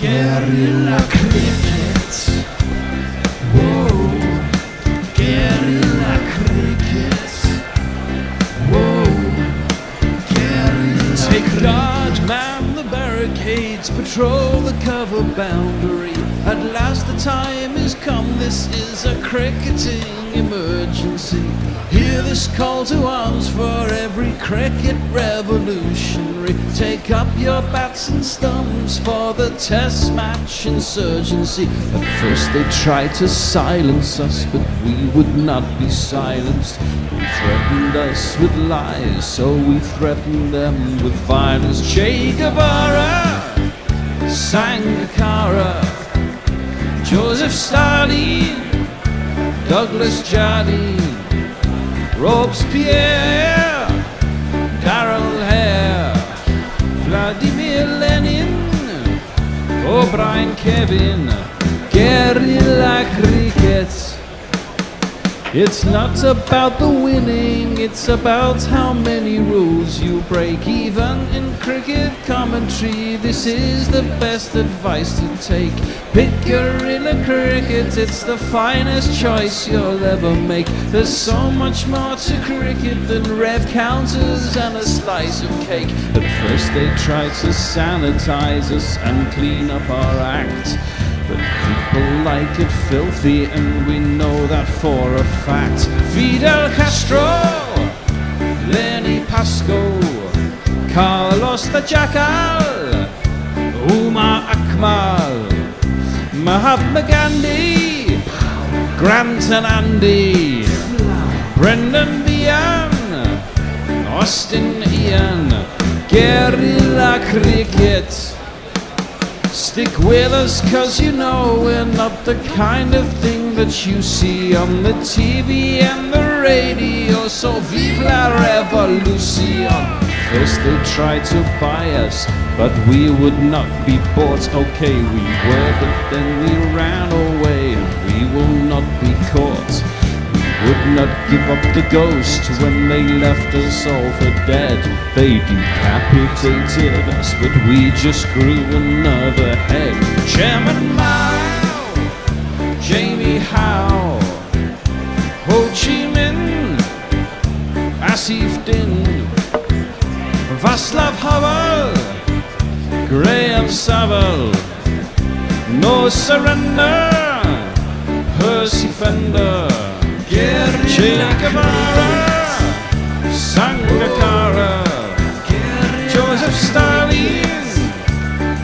Guerrilla cricket. Whoa. Guerrilla cricket. Whoa. Guerrilla. Take guard, man the barricades, patrol the cover boundary. At last the time is come, this is a cricketing emergency. Hear this call to arms for every cricket revolutionary. Take up your bats and stumps for the test match insurgency. At first they tried to silence us, but we would not be silenced. They threatened us with lies, so we threatened them with violence. Che Guevara, Sangakkara, Joseph Stalin, Douglas Jardine, Robespierre, Darrell Hare, Vladimir Lenin, O'Brien Kevin, guerrilla cricket. It's not about the winning, it's about how many rules you break. Even in cricket commentary, this is the best advice to take. Pick guerrilla cricket, it's the finest choice you'll ever make. There's so much more to cricket than rev counters and a slice of cake. At first they tried to sanitize us and clean up our act, but people like it filthy, and we know that for a fact. Fidel Castro, Lenny Pasco, Carlos the Jackal, Umar Akmal, Mahatma Gandhi, Grant and Andy, Brendan Behan, Austin Ian, guerrilla cricket. Stick with us, cause you know we're not the kind of thing that you see on the TV and the radio. So vive la revolution. First they tried to buy us, but we would not be bought. Okay, we were, but then we ran away, and we will not be caught. Would not give up the ghost when they left us all for dead. They decapitated us, but we just grew another head. Chairman Mao, Jamie Howe, Ho Chi Minh, Asif Din, Václav Havel, Graham Saville, No Surrender, Percy Fender, Che Guevara, Sangakkara, Joseph Stalin,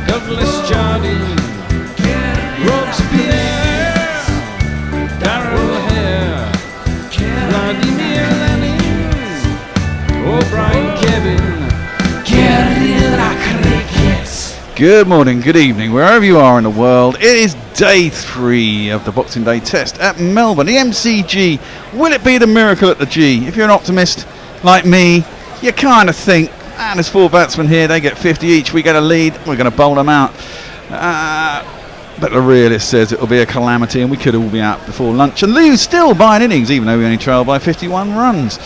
Douglas Jardine, Robespierre, Darrell Hare, Vladimir Lenin, O'Brien Kevin, guerrilla cricket. Good morning, good evening, wherever you are in the world. It is day 3 of the Boxing Day test at Melbourne, the MCG. Will it be the miracle at the G? If you're an optimist like me, you kind of think, there's 4 batsmen here, they get 50 each, we get a lead, we're going to bowl them out. But the realist says it will be a calamity and we could all be out before lunch and lose still by an innings, even though we only trail by 51 runs.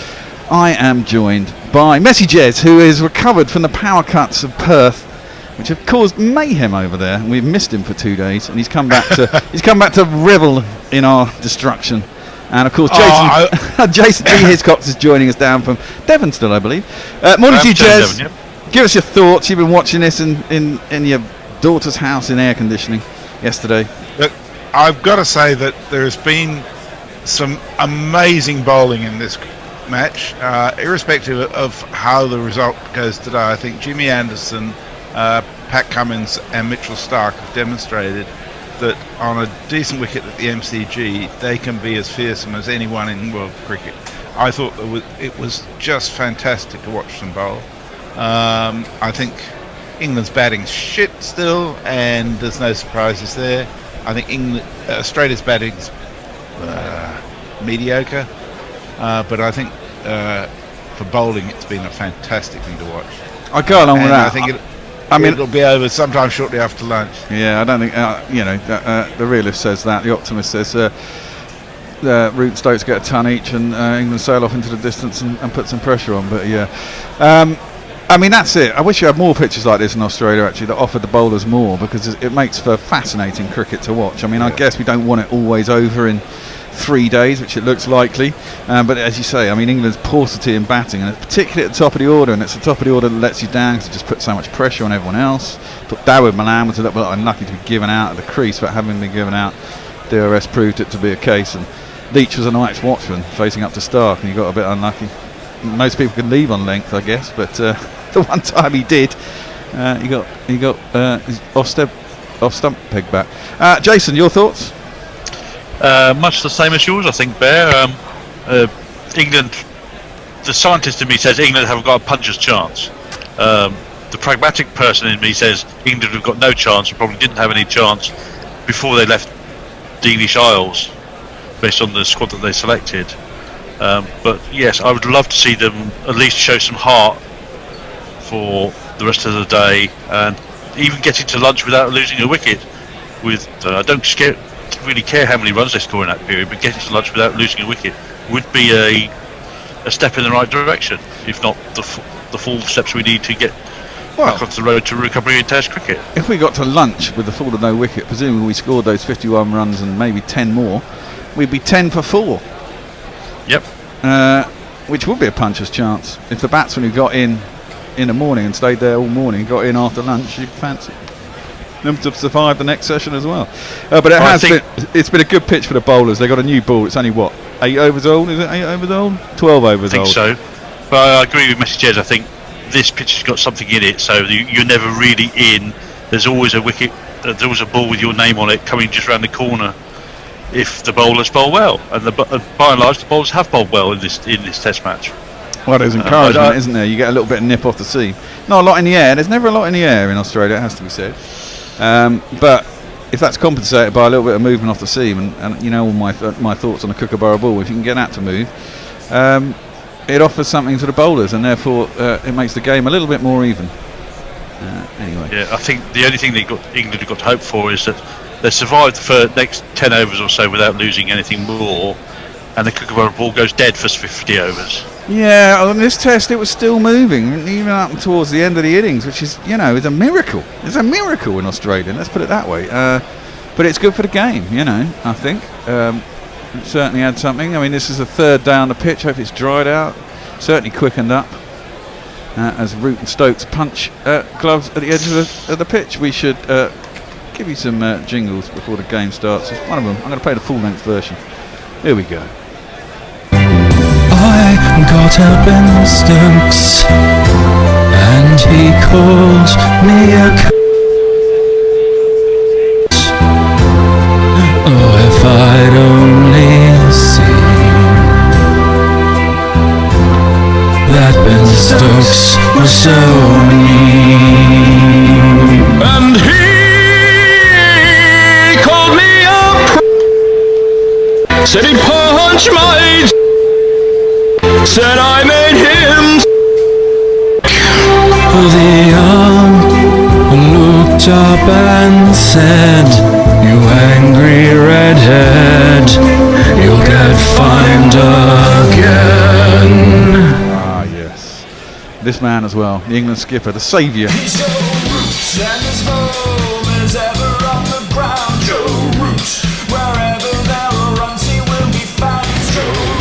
I am joined by MCG, who is recovered from the power cuts of Perth, which have caused mayhem over there. We've missed him for 2 days, and he's come back to revel in our destruction. And of course, Jason G. Hiscox is joining us down from Devon still, I believe. Morning to you, Jez. Yep. Give us your thoughts. You've been watching this in your daughter's house in air conditioning yesterday. Look, I've got to say that there has been some amazing bowling in this match, irrespective of how the result goes today. I think Jimmy Anderson, Pat Cummins and Mitchell Stark have demonstrated that on a decent wicket at the MCG they can be as fearsome as anyone in world cricket. I thought it was just fantastic to watch them bowl. I think England's batting's shit still, and there's no surprises there. I think Australia's batting's mediocre, but I think for bowling it's been a fantastic thing to watch. I go along with that. I think it'll be over sometime shortly after lunch. Yeah, I don't think the realist says that. The optimist says Root and Stokes get a ton each, and England sail off into the distance and put some pressure on. But yeah, I mean, that's it. I wish you had more pitches like this in Australia, actually, that offered the bowlers more, because it makes for fascinating cricket to watch. I mean, I guess we don't want it always over in 3 days, which it looks likely. But as you say, I mean, England's paucity in batting, and particularly at the top of the order, and it's the top of the order that lets you down because it just puts so much pressure on everyone else. But Dawid Malan was a little bit unlucky to be given out at the crease, but having been given out, DRS proved it to be a case. And Leach was a night's watchman facing up to Stark, and he got a bit unlucky. Most people could leave on length, I guess, but the one time he did, he got his off stump peg back. Jason, your thoughts? Much the same as yours, I think, Bear. England, the scientist in me says England haven't got a puncher's chance. The pragmatic person in me says England have got no chance, and probably didn't have any chance before they left the English Isles, based on the squad that they selected. But yes, I would love to see them at least show some heart for the rest of the day, and even getting to lunch without losing a wicket. I don't really care how many runs they score in that period, but getting to lunch without losing a wicket would be a step in the right direction, if not the full steps we need to get back onto the road to recovery in Test cricket. If we got to lunch with the fall of no wicket, presumably we scored those 51 runs and maybe 10 more, we'd be 10 for 4. Yep. Which would be a puncher's chance. If the batsman who got in the morning and stayed there all morning got in after lunch, you'd fancy them to survive the next session as well. But it's been a good pitch for the bowlers. They got a new ball. It's only 8 overs old? Is it 8 overs old? 12 overs old. I think so. But I agree with MCG. I think this pitch has got something in it, so you're never really in. There's always a wicket. There's always a ball with your name on it coming just around the corner if the bowlers bowl well, and by and large the bowlers have bowled well in this Test match. Well, there's encouragement, isn't there? You get a little bit of nip off the seam. Not a lot in the air. There's never a lot in the air in Australia, it has to be said. But if that's compensated by a little bit of movement off the seam, and you know all my thoughts on a Kookaburra ball, if you can get that to move, it offers something to the bowlers, and therefore it makes the game a little bit more even. Anyway. Yeah, I think the only thing that England have got to hope for is that they survived the next 10 overs or so without losing anything more, and the Kookaburra ball goes dead for 50 overs. Yeah, on this Test it was still moving, even up towards the end of the innings, which is, is a miracle. It's a miracle in Australia, let's put it that way. But it's good for the game, I think. It certainly had something. I mean, this is the third day on the pitch. Hope it's dried out. Certainly quickened up as Root and Stokes punch gloves at the edge of the pitch. We should give you some jingles before the game starts. It's one of them. I'm going to play the full-length version. Here we go. I got up in Stokes, and he called me a oh, if I'd only seen that Ben Stokes was so mean, and he called me up, said he'd punch my said I made him the arm looked up and said, you angry redhead, you'll get fined again. Ah yes, this man as well, the England skipper, the saviour. He's Joe Root, and his home is ever on the ground. Joe Root, wherever there are runs he will be found. It's Joe Root.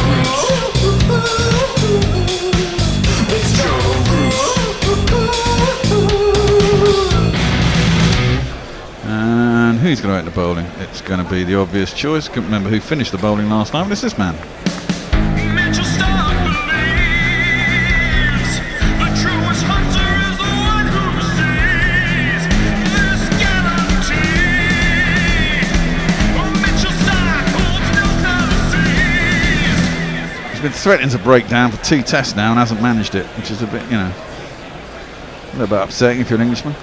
And who's going to hit the bowling? It's going to be the obvious choice. Couldn't remember who finished the bowling last night, but it's this man. He's been threatening to break down for 2 tests now and hasn't managed it, which is a bit, a little bit upsetting if you're an Englishman.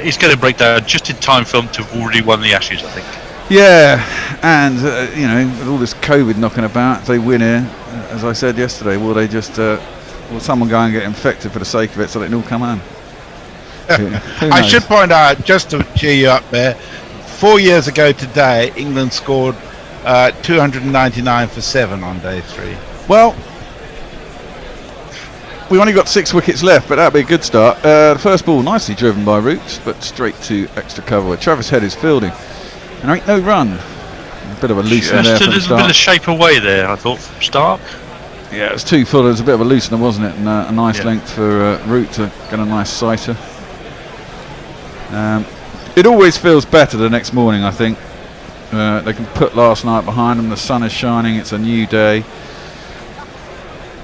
He's going to break down just in time for him to have already won the Ashes, I think. Yeah, and with all this COVID knocking about, if they win here, as I said yesterday, will they just will someone go and get infected for the sake of it so they can all come home? Who I knows? should point out, just to cheer you up there, 4 years ago today, England scored 299 for 7 on day 3. Well, we've only got 6 wickets left, but that'll be a good start. The first ball nicely driven by Roots, but straight to extra cover where Travis Head is fielding. And there ain't no run. A bit of a loosener there Just a from the little bit start. of shape away there, I thought, from start. Yeah, it was too full. It was a bit of a loosener, wasn't it? And a nice Yeah. length for Root to get a nice sighter. It always feels better the next morning, I think. They can put last night behind them. The sun is shining. It's a new day.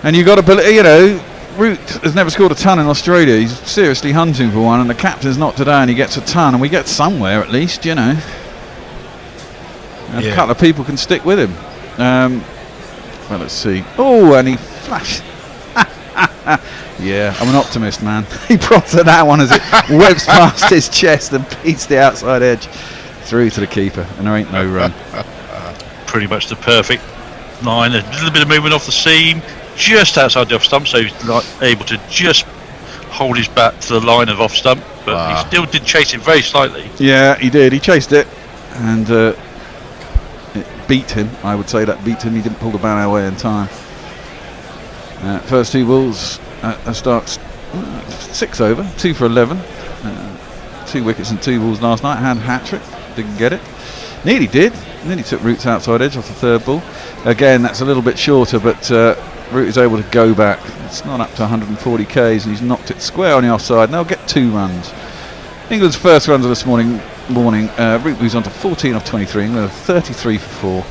And you got to believe, you know, Root has never scored a ton in Australia. He's seriously hunting for one, and the captain's not today, and he gets a ton, and we get somewhere at least, you know. And a couple of people can stick with him. Well, let's see. Oh, and he flashed. Yeah, I'm an optimist, man. He props at that one as it whips past his chest and beats the outside edge through to the keeper, and there ain't no run. Pretty much the perfect line. A little bit of movement off the seam, just outside the off stump, so he's not able to just hold his bat to the line of off stump, but he still did chase it very slightly. Yeah, he did. He chased it, and it beat him. I would say that beat him. He didn't pull the bat away in time. First 2 balls starts 6 over, 2 for 11. 2 wickets and 2 balls last night. Had a hat-trick, didn't get it. Nearly did. Nearly took Root's outside edge off the 3rd ball. Again, that's a little bit shorter, but Root is able to go back. It's not up to 140 Ks, and he's knocked it square on the offside. And they'll get 2 runs. England's first runs of this morning. Root moves on to 14 off 23. England 33 for 4.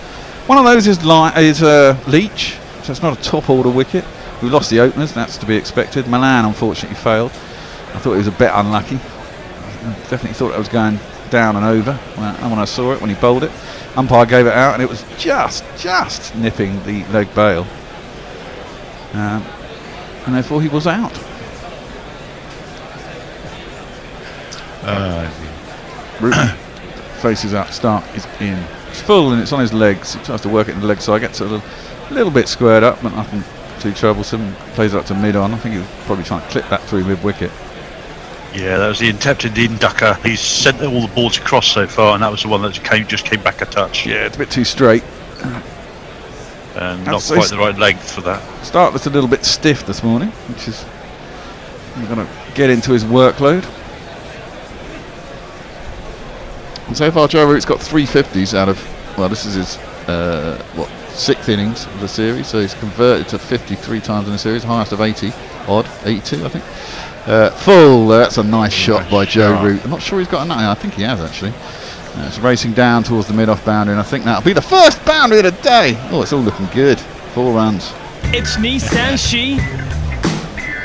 One of those is Leach, so it's not a top order wicket. We lost the openers, that's to be expected. Milan unfortunately failed. I thought he was a bit unlucky. I definitely thought it was going down and over when I saw it, when he bowled it. Umpire gave it out, and it was just nipping the leg bail. And therefore he was out. Root faces up, start is in. It's full and it's on his legs. He tries to work it in the leg side, gets it a little bit squared up, but nothing too troublesome. Plays it up to mid on. I think he was probably trying to clip that through mid wicket. Yeah, that was the attempted in ducker. He's sent all the balls across so far, and that was the one that just came back a touch. Yeah, it's a bit too straight. And not quite the right length for that. Start was a little bit stiff this morning, which is going to get into his workload. And so far, Joe Root's got 350s out of, well, this is his 6th innings of the series, so he's converted to 53 times in the series, highest of 80 odd, 82 I think. Full, that's a nice shot by Joe Root. I'm not sure he's got a, I think he has actually. It's racing down towards the mid-off boundary, and I think that'll be the first boundary of the day. Oh, it's all looking good. 4 runs. It's Nissan She.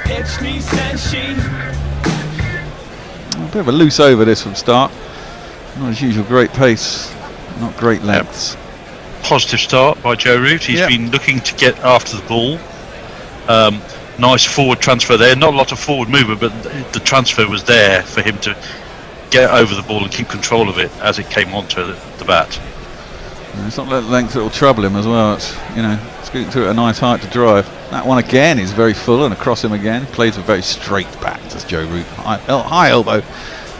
It's Nissan She. A bit of a loose over this from start. Not as usual, great pace, not great lengths. Positive start by Joe Root. He's been looking to get after the ball. Nice forward transfer there. Not a lot of forward movement, but the transfer was there for him to get over the ball and keep control of it as it came onto the bat. It's not that length that will trouble him as well. It's, you know, scooting through at a nice height to drive. That one again is very full and across him again. Plays a very straight bat, as Joe Root. High elbow.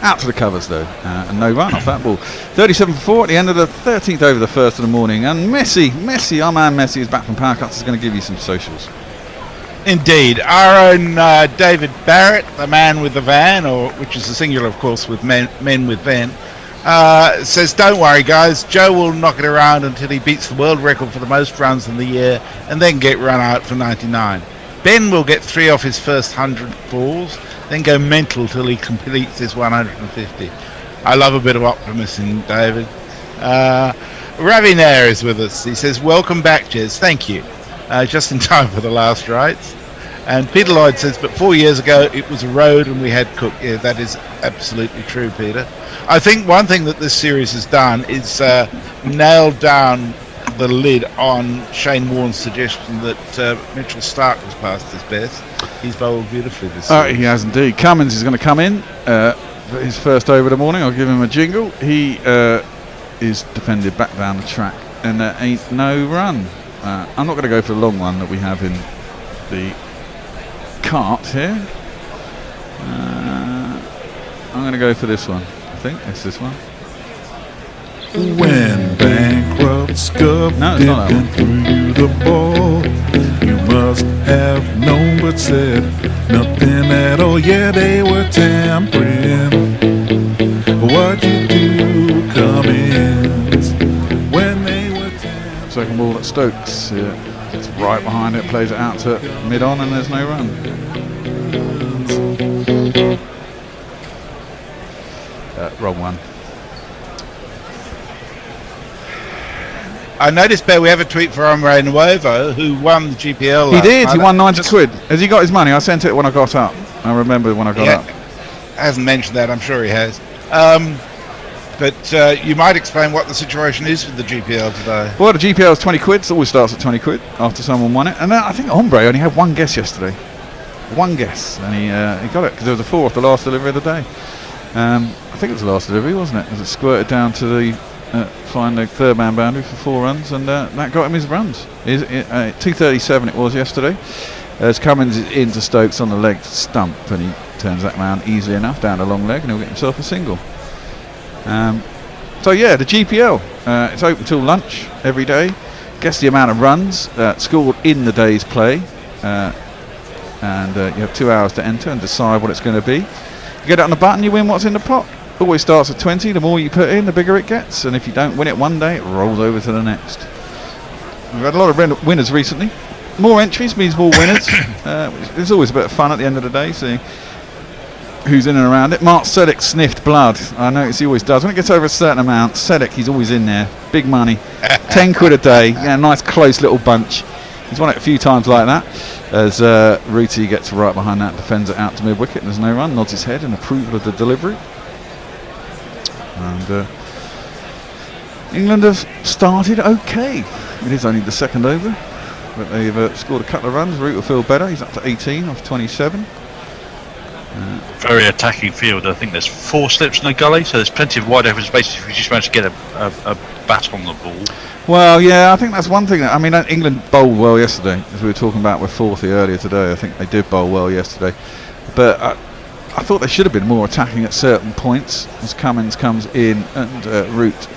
Out to the covers though, and no run off that ball. 37 for 4 at the end of the 13th over the 1st of the morning. And Messi, our man Messi is back from power cuts. Is going to give you some socials. Indeed. Our own David Barrett, the man with the van, or which is the singular, of course, with men with van, says, don't worry, guys. Joe will knock it around until he beats the world record for the most runs in the year and then get run out for 99. Ben will get 3 off his first 100 balls, then go mental till he completes his 150. I love a bit of optimism, David. Ravi Nair is with us. He says, welcome back, Jez. Thank you. Just in time for the last rights. And Peter Lloyd says, but 4 years ago it was a road and we had Cook. Yeah, that is absolutely true, Peter. I think one thing that this series has done is nailed down the lid on Shane Warne's suggestion that Mitchell Starc was past his best. He's bowled beautifully this series. He has indeed. Cummins is going to come in for his first over of the morning. I'll give him a jingle. He is defended back down the track, and there ain't no run. I'm not going to go for the long one that we have in the cart here. I'm going to go for this one. I think it's this one. When bankrupts scuffed No, it's not that one. through the ball, you must have known but said nothing at all. Yeah, they were tampering. What you do come in when they were tampering. Second ball at Stokes. It's right behind it, plays it out to mid-on, and there's no run. Wrong one. I noticed, Bear, we have a tweet for Omre Nuevo, who won the GPL. He did. last He night. won 90 Just- quid. Has he got his money? I sent it when I got up. I remember when I got Yeah, up. hasn't mentioned that. I'm sure he has. But you might explain what the situation is with the GPL today. Well, the GPL is 20 quid. It always starts at 20 quid after someone won it. And I think Ombre only had one guess yesterday. One guess. And he got it because there was a 4 off the last delivery of the day. I think it was the last delivery, wasn't it? As it squirted down to the final third man boundary for 4 runs, and that got him his runs. 2:37 it was yesterday. As Cummins is into Stokes on the leg stump, and he turns that round easily enough down a long leg, and he'll get himself a single. So yeah, the GPL, it's open till lunch every day. Guess the amount of runs scored in the day's play, and you have 2 hours to enter and decide what it's going to be. You get it on the button, you win what's in the pot. Always starts at 20. The more you put in, the bigger it gets, and if you don't win it one day, it rolls over to the next. We've had a lot of winners recently. More entries means more winners. There's always a bit of fun at the end of the day, seeing who's in and around it. Mark Sedek sniffed blood. I notice he always does. When it gets over a certain amount, Sedek, he's always in there. Big money. 10 quid a day. Yeah, nice close little bunch. He's won it a few times like that. As Ruti gets right behind that, defends it out to mid-wicket, and there's no run. Nods his head in approval of the delivery. And England have started okay. It is only the second over, but they've scored a couple of runs. Root will feel better. He's up to 18 off 27. Very attacking field. I think there's 4 slips in the gully, so there's plenty of wide open space if you just manage to get a bat on the ball. Well, yeah, I think that's one thing. I mean, England bowled well yesterday, as we were talking about with Forthy earlier today. I think they did bowl well yesterday, but I thought they should have been more attacking at certain points as Cummins comes in and Root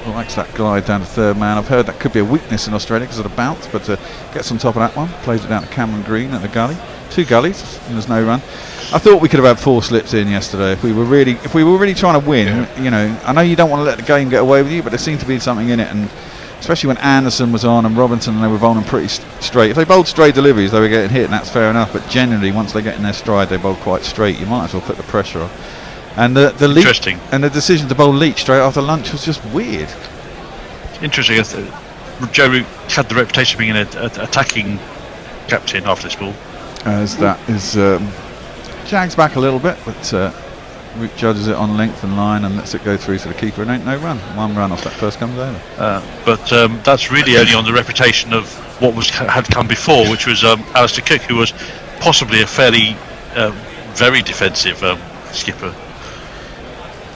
likes that glide down to third man. I've heard that could be a weakness in Australia because of the bounce, but gets on top of that one, plays it down to Cameron Green at the gully. 2 gullies and there's no run. I thought we could have had 4 slips in yesterday if we were really trying to win. Yeah. You know, I know you don't want to let the game get away with you, but there seemed to be something in it, and especially when Anderson was on and Robinson, and they were bowling pretty straight. If they bowled straight deliveries, they were getting hit, and that's fair enough. But generally, once they get in their stride, they bowl quite straight. You might as well put the pressure on. And the Leach, and the decision to bowl Leach straight after lunch was just weird. Interesting. Joe Root had the reputation of being an attacking captain after this ball. As that is jags back a little bit, but Root judges it on length and line and lets it go through to the keeper, and ain't no run. 1 run off that first comes over. But that's really only on the reputation of what had come before, which was Alistair Cook, who was possibly a fairly very defensive skipper.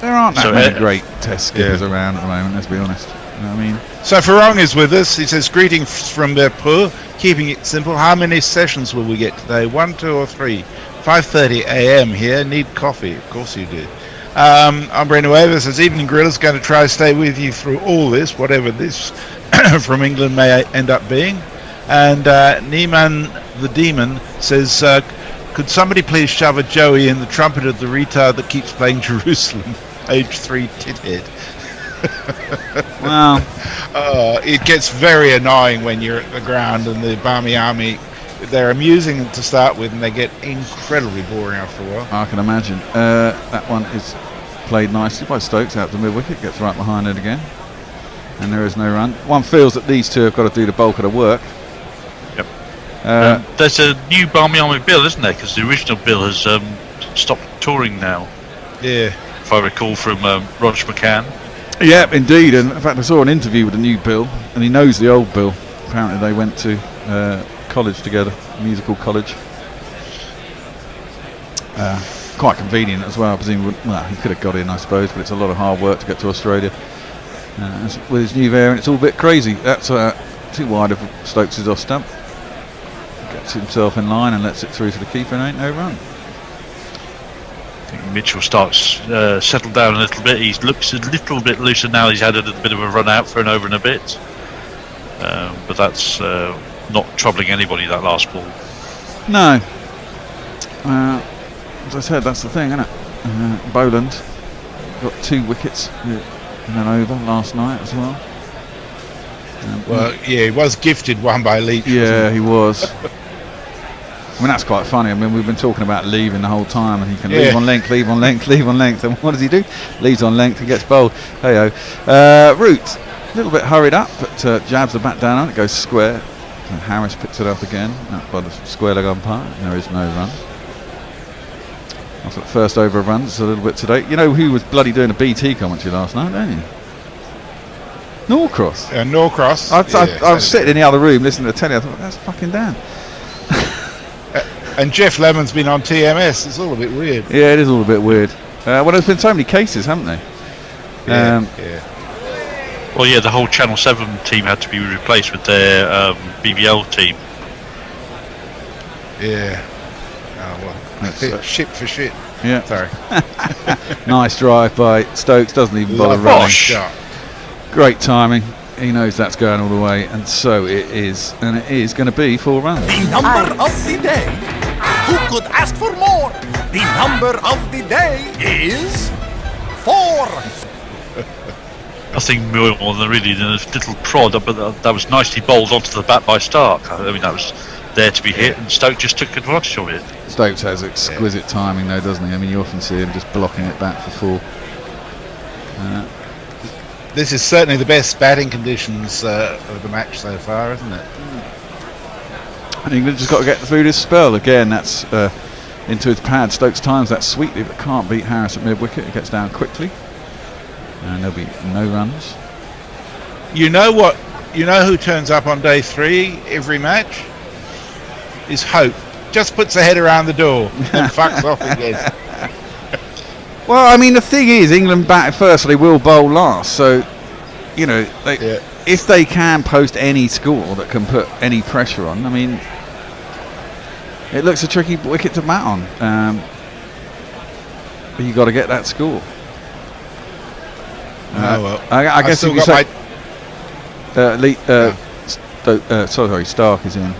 There aren't that many great test skippers around at the moment, let's be honest. You know what I mean? So Farong is with us. He says, greetings from Mirpur. Keeping it simple, how many sessions will we get today? 1, 2 or 3? 5:30 a.m. here. Need coffee. Of course you do. Ombre Nueva says, Evening Grill is going to try to stay with you through all this, whatever this from England may end up being. And Neiman the Demon says, could somebody please shove a Joey in the trumpet of the retard that keeps playing Jerusalem? Age 3 tithead. Well, it gets very annoying when you're at the ground and the Barmy Army. They're amusing to start with, and they get incredibly boring after a while. I can imagine. That one is played nicely by Stokes out to mid-wicket, gets right behind it again, and there is no run. One feels that these two have got to do the bulk of the work. Yep. There's a new Barmy Army bill, isn't there? Because the original bill has stopped touring now. Yeah. If I recall from Roger McCann. Yeah, indeed. And in fact, I saw an interview with the new Bill, and he knows the old Bill. Apparently, they went to college together, musical college. Quite convenient as well. I presume. Well, he could have got in, I suppose, but it's a lot of hard work to get to Australia. With his new variant, it's all a bit crazy. That's too wide of Stokes' off stump. Gets himself in line and lets it through to the keeper, and ain't no run. I think Mitchell starts settle down a little bit. He looks a little bit looser now. He's had a little bit of a run out for an over and a bit, but that's not troubling anybody that last ball. No. As I said, that's the thing, isn't it? Boland got 2 wickets in an over last night as well. Well, yeah, he was gifted one by Leach. Yeah, he was. I mean, that's quite funny. I mean, we've been talking about leaving the whole time, and he can leave on length, leave on length, leave on length. And what does he do? Leaves on length and gets bowled. Hey-ho. Root, a little bit hurried up, but jabs the bat down on it, goes square. And Harris picks it up again, up by the square leg umpire, and there is no run. After the first over of runs, it's a little bit today. You know who was bloody doing a BT commentary last night, don't you? Norcross. Norcross. I was sitting in the other room listening to the telly. I thought, that's fucking Dan. And Jeff Lemon's been on TMS. It's all a bit weird. Yeah, it is all a bit weird. Well, there's been so many cases, haven't they? Well, yeah, the whole Channel 7 team had to be replaced with their BBL team. Yeah. Oh, well. Shit for shit. Yeah. Sorry. Nice drive by Stokes. Doesn't even bother Lovely running. shot. Great timing. He knows that's going all the way, and so it is. And it is going to be 4 runs. The number of the day. Who could ask for more? The number of the day is 4. Nothing more than really than a little prod, but that was nicely bowled onto the bat by Stark. I mean, that was there to be hit, and Stoke just took advantage of it. Stokes has exquisite timing, though, doesn't he? I mean, you often see him just blocking it back for 4. This is certainly the best batting conditions of the match so far, isn't it? And England just got to get through this spell again. That's into his pad. Stokes times that sweetly, but can't beat Harris at mid wicket. It gets down quickly, and there'll be no runs. You know what? You know who turns up on day 3 every match? Is Hope. Just puts a head around the door and fucks off again. Well, I mean, the thing is, England bat first, so they will bowl last. So, you know, if they can post any score that can put any pressure on, I mean, it looks a tricky wicket to bat on. But you got to get that score. I guess if you say Stark is in.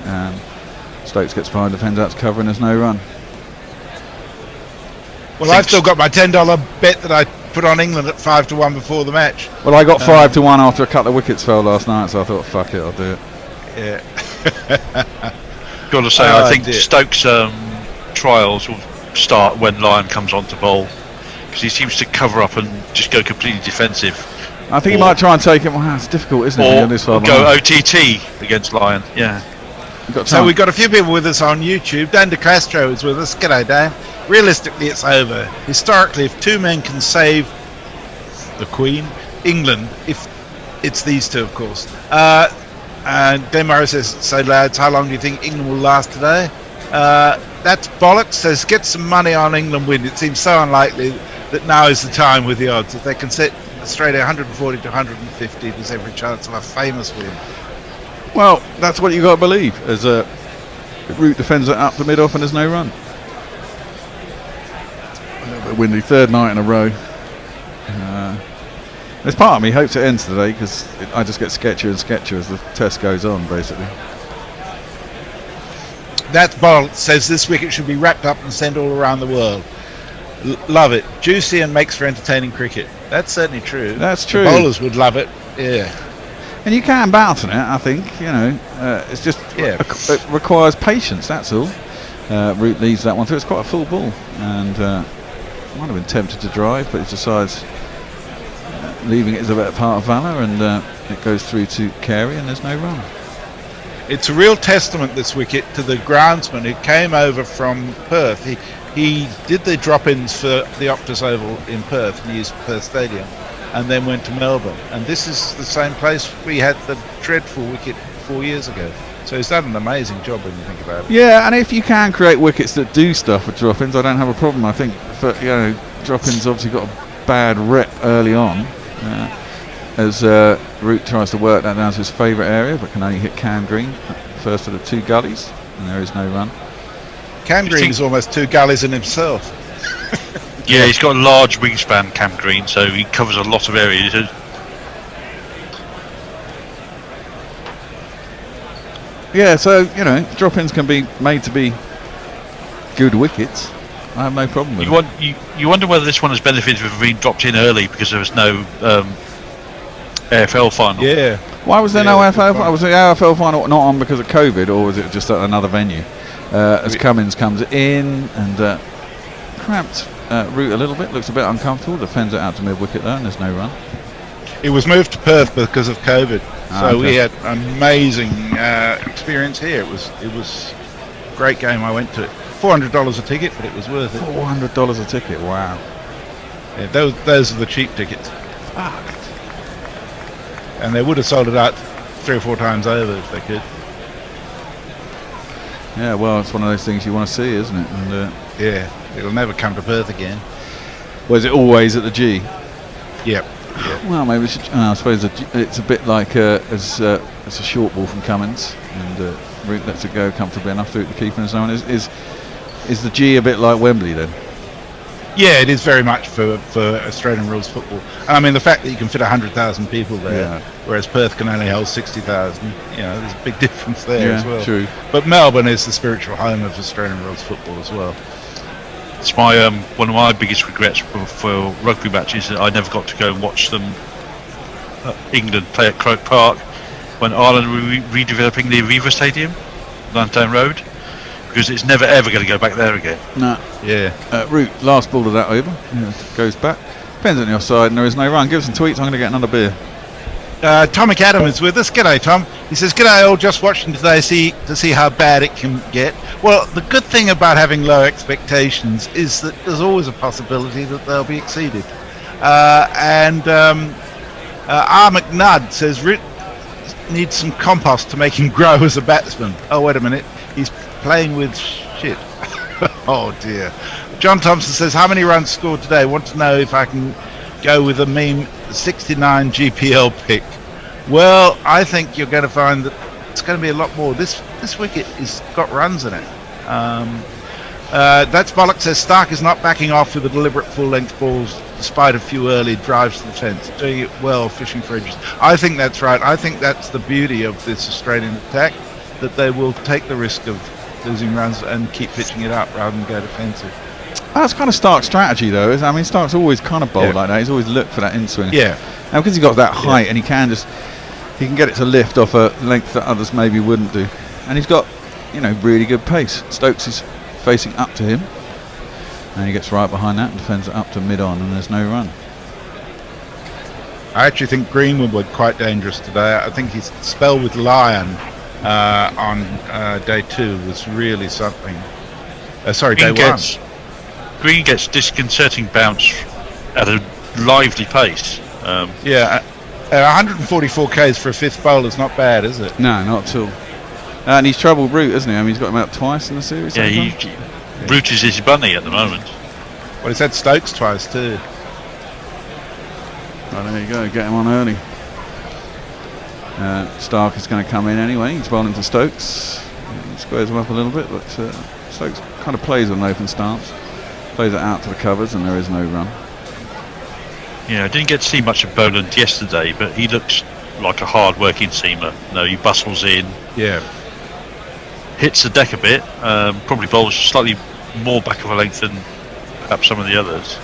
Stokes gets behind, defends out to cover, and there's no run. Well, I've still got my $10 bet that I put on England at 5-1 before the match. Well, I got 5-1 after a couple of wickets fell last night, so I thought, fuck it, I'll do it. Yeah. Got to say, I think Stokes' trials will start when Lyon comes on to bowl, because he seems to cover up and just go completely defensive. I think he might try and take it. Well, it's difficult, isn't it? Or go OTT against Lyon. Yeah. So we've got a few people with us on YouTube. Dan De Castro is with us. G'day, Dan. Realistically, it's over. Historically, if 2 men can save the Queen, England, if it's these 2, of course. And Glenn Murray says, so lads, how long do you think England will last today? That's bollocks. Says, get some money on England win. It seems so unlikely that now is the time with the odds. If they can set Australia 140 to 150, there's every chance of a famous win. Well, that's what you got to believe. As Root defends it up the mid-off and there's no run. A little bit windy, 3rd night in a row. There's part of me hopes it ends today because I just get sketchier and sketchier as the test goes on, basically. That bolt says this wicket should be wrapped up and sent all around the world. Love it. Juicy and makes for entertaining cricket. That's certainly true. That's true. The bowlers would love it. Yeah. And you can bounce on it, I think. You know, it's just it requires patience. That's all. Root leaves that one through. It's quite a full ball, and might have been tempted to drive, but he decides leaving it is a better part of valour, and it goes through to Carey, and there's no run. It's a real testament, this wicket, to the groundsman who came over from Perth. He did the drop-ins for the Optus Oval in Perth, and he used Perth Stadium, and then went to Melbourne. And this is the same place we had the dreadful wicket 4 years ago. So he's done an amazing job when you think about it. Yeah, and if you can create wickets that do stuff with drop-ins, I don't have a problem. I think, but drop-ins obviously got a bad rep early on, as Root tries to work that down to his favourite area, but can only hit Cam Green, first of the 2 gullies, and there is no run. Cam Green is almost 2 gullies in himself. Yeah, he's got a large wingspan, Cam Green, so he covers a lot of areas. Yeah, so, drop-ins can be made to be good wickets. I have no problem with it. You wonder whether this one has benefited from being dropped in early because there was no AFL final. Yeah. Why was there no AFL final? Was the AFL final not on because of COVID, or was it just at another venue? As Cummins comes in and cramped route a little bit, looks a bit uncomfortable, defends it out to mid-wicket there, and there's no run. It was moved to Perth because of COVID, so okay. we had amazing experience here. It was a great game. I went to it. $400 a ticket, but it was worth it. $400 a ticket, wow. Yeah, those are the cheap tickets. Fuck. And they would have sold it out 3 or 4 times over if they could. Yeah, well, it's one of those things you want to see, isn't it? And yeah, it'll never come to Perth again. was it always at the G? Yep. Well, maybe I suppose it's a bit like as a short ball from Cummins, and Root lets it go comfortably enough through the keeper and so on. Is the G a bit like Wembley then? Yeah, it is very much for Australian rules football. And I mean, the fact that you can fit 100,000 people there, whereas Perth can only hold 60,000, there's a big difference there as well. True. But Melbourne is the spiritual home of Australian rules football as well. It's my one of my biggest regrets for rugby matches that I never got to go and watch them. England play at Croke Park when Ireland were redeveloping the Aviva Stadium, Lantern Road, because it's never ever going to go back there again. No. Yeah. Root, last ball of that over, goes back. Depends on the offside, and there is no run. Give us some tweets. I'm going to get another beer. Tom McAdam is with us. G'day, Tom. He says, "G'day all, just watching today to see how bad it can get." Well, the good thing about having low expectations is that there's always a possibility that they'll be exceeded. R. McNudd says, "Root needs some compost to make him grow as a batsman." Oh, wait a minute. He's playing with shit. Oh, dear. John Thompson says, "How many runs scored today? Want to know if I can go with a meme 69 GPL pick." Well, I think you're going to find that it's going to be a lot more. This wicket is got runs in it. That's Bollock says Stark is not backing off with the deliberate full-length balls despite a few early drives to the fence, doing it well, fishing for edges. I think that's right. I think that's the beauty of this Australian attack, that they will take the risk of losing runs and keep pitching it up rather than go defensive. That's kind of Stark's strategy, though. I mean, Stark's always kind of bowled like that. He's always looked for that in-swing. Yeah. And because he's got that height, and he can get it to lift off a length that others maybe wouldn't do. And he's got, really good pace. Stokes is facing up to him, and he gets right behind that and defends it up to mid-on, and there's no run. I actually think Greenwood was quite dangerous today. I think his spell with Lyon on day 2 was really something. Day 1. Green gets disconcerting bounce at a lively pace. 144 Ks for a fifth bowler is not bad, is it? No, not at all. And he's troubled Root, isn't he? I mean, he's got him out twice in the series. Yeah, Root is his bunny at the moment. Well, he's had Stokes twice too. Right, there you go, get him on early. Stark is going to come in anyway. He's bowling to Stokes. He squares him up a little bit, but Stokes kind of plays with an open stance. Plays it out to the covers, and there is no run. Yeah, I didn't get to see much of Boland yesterday, but he looks like a hard-working seamer. He bustles in, hits the deck a bit, probably bowls slightly more back of a length than perhaps some of the others.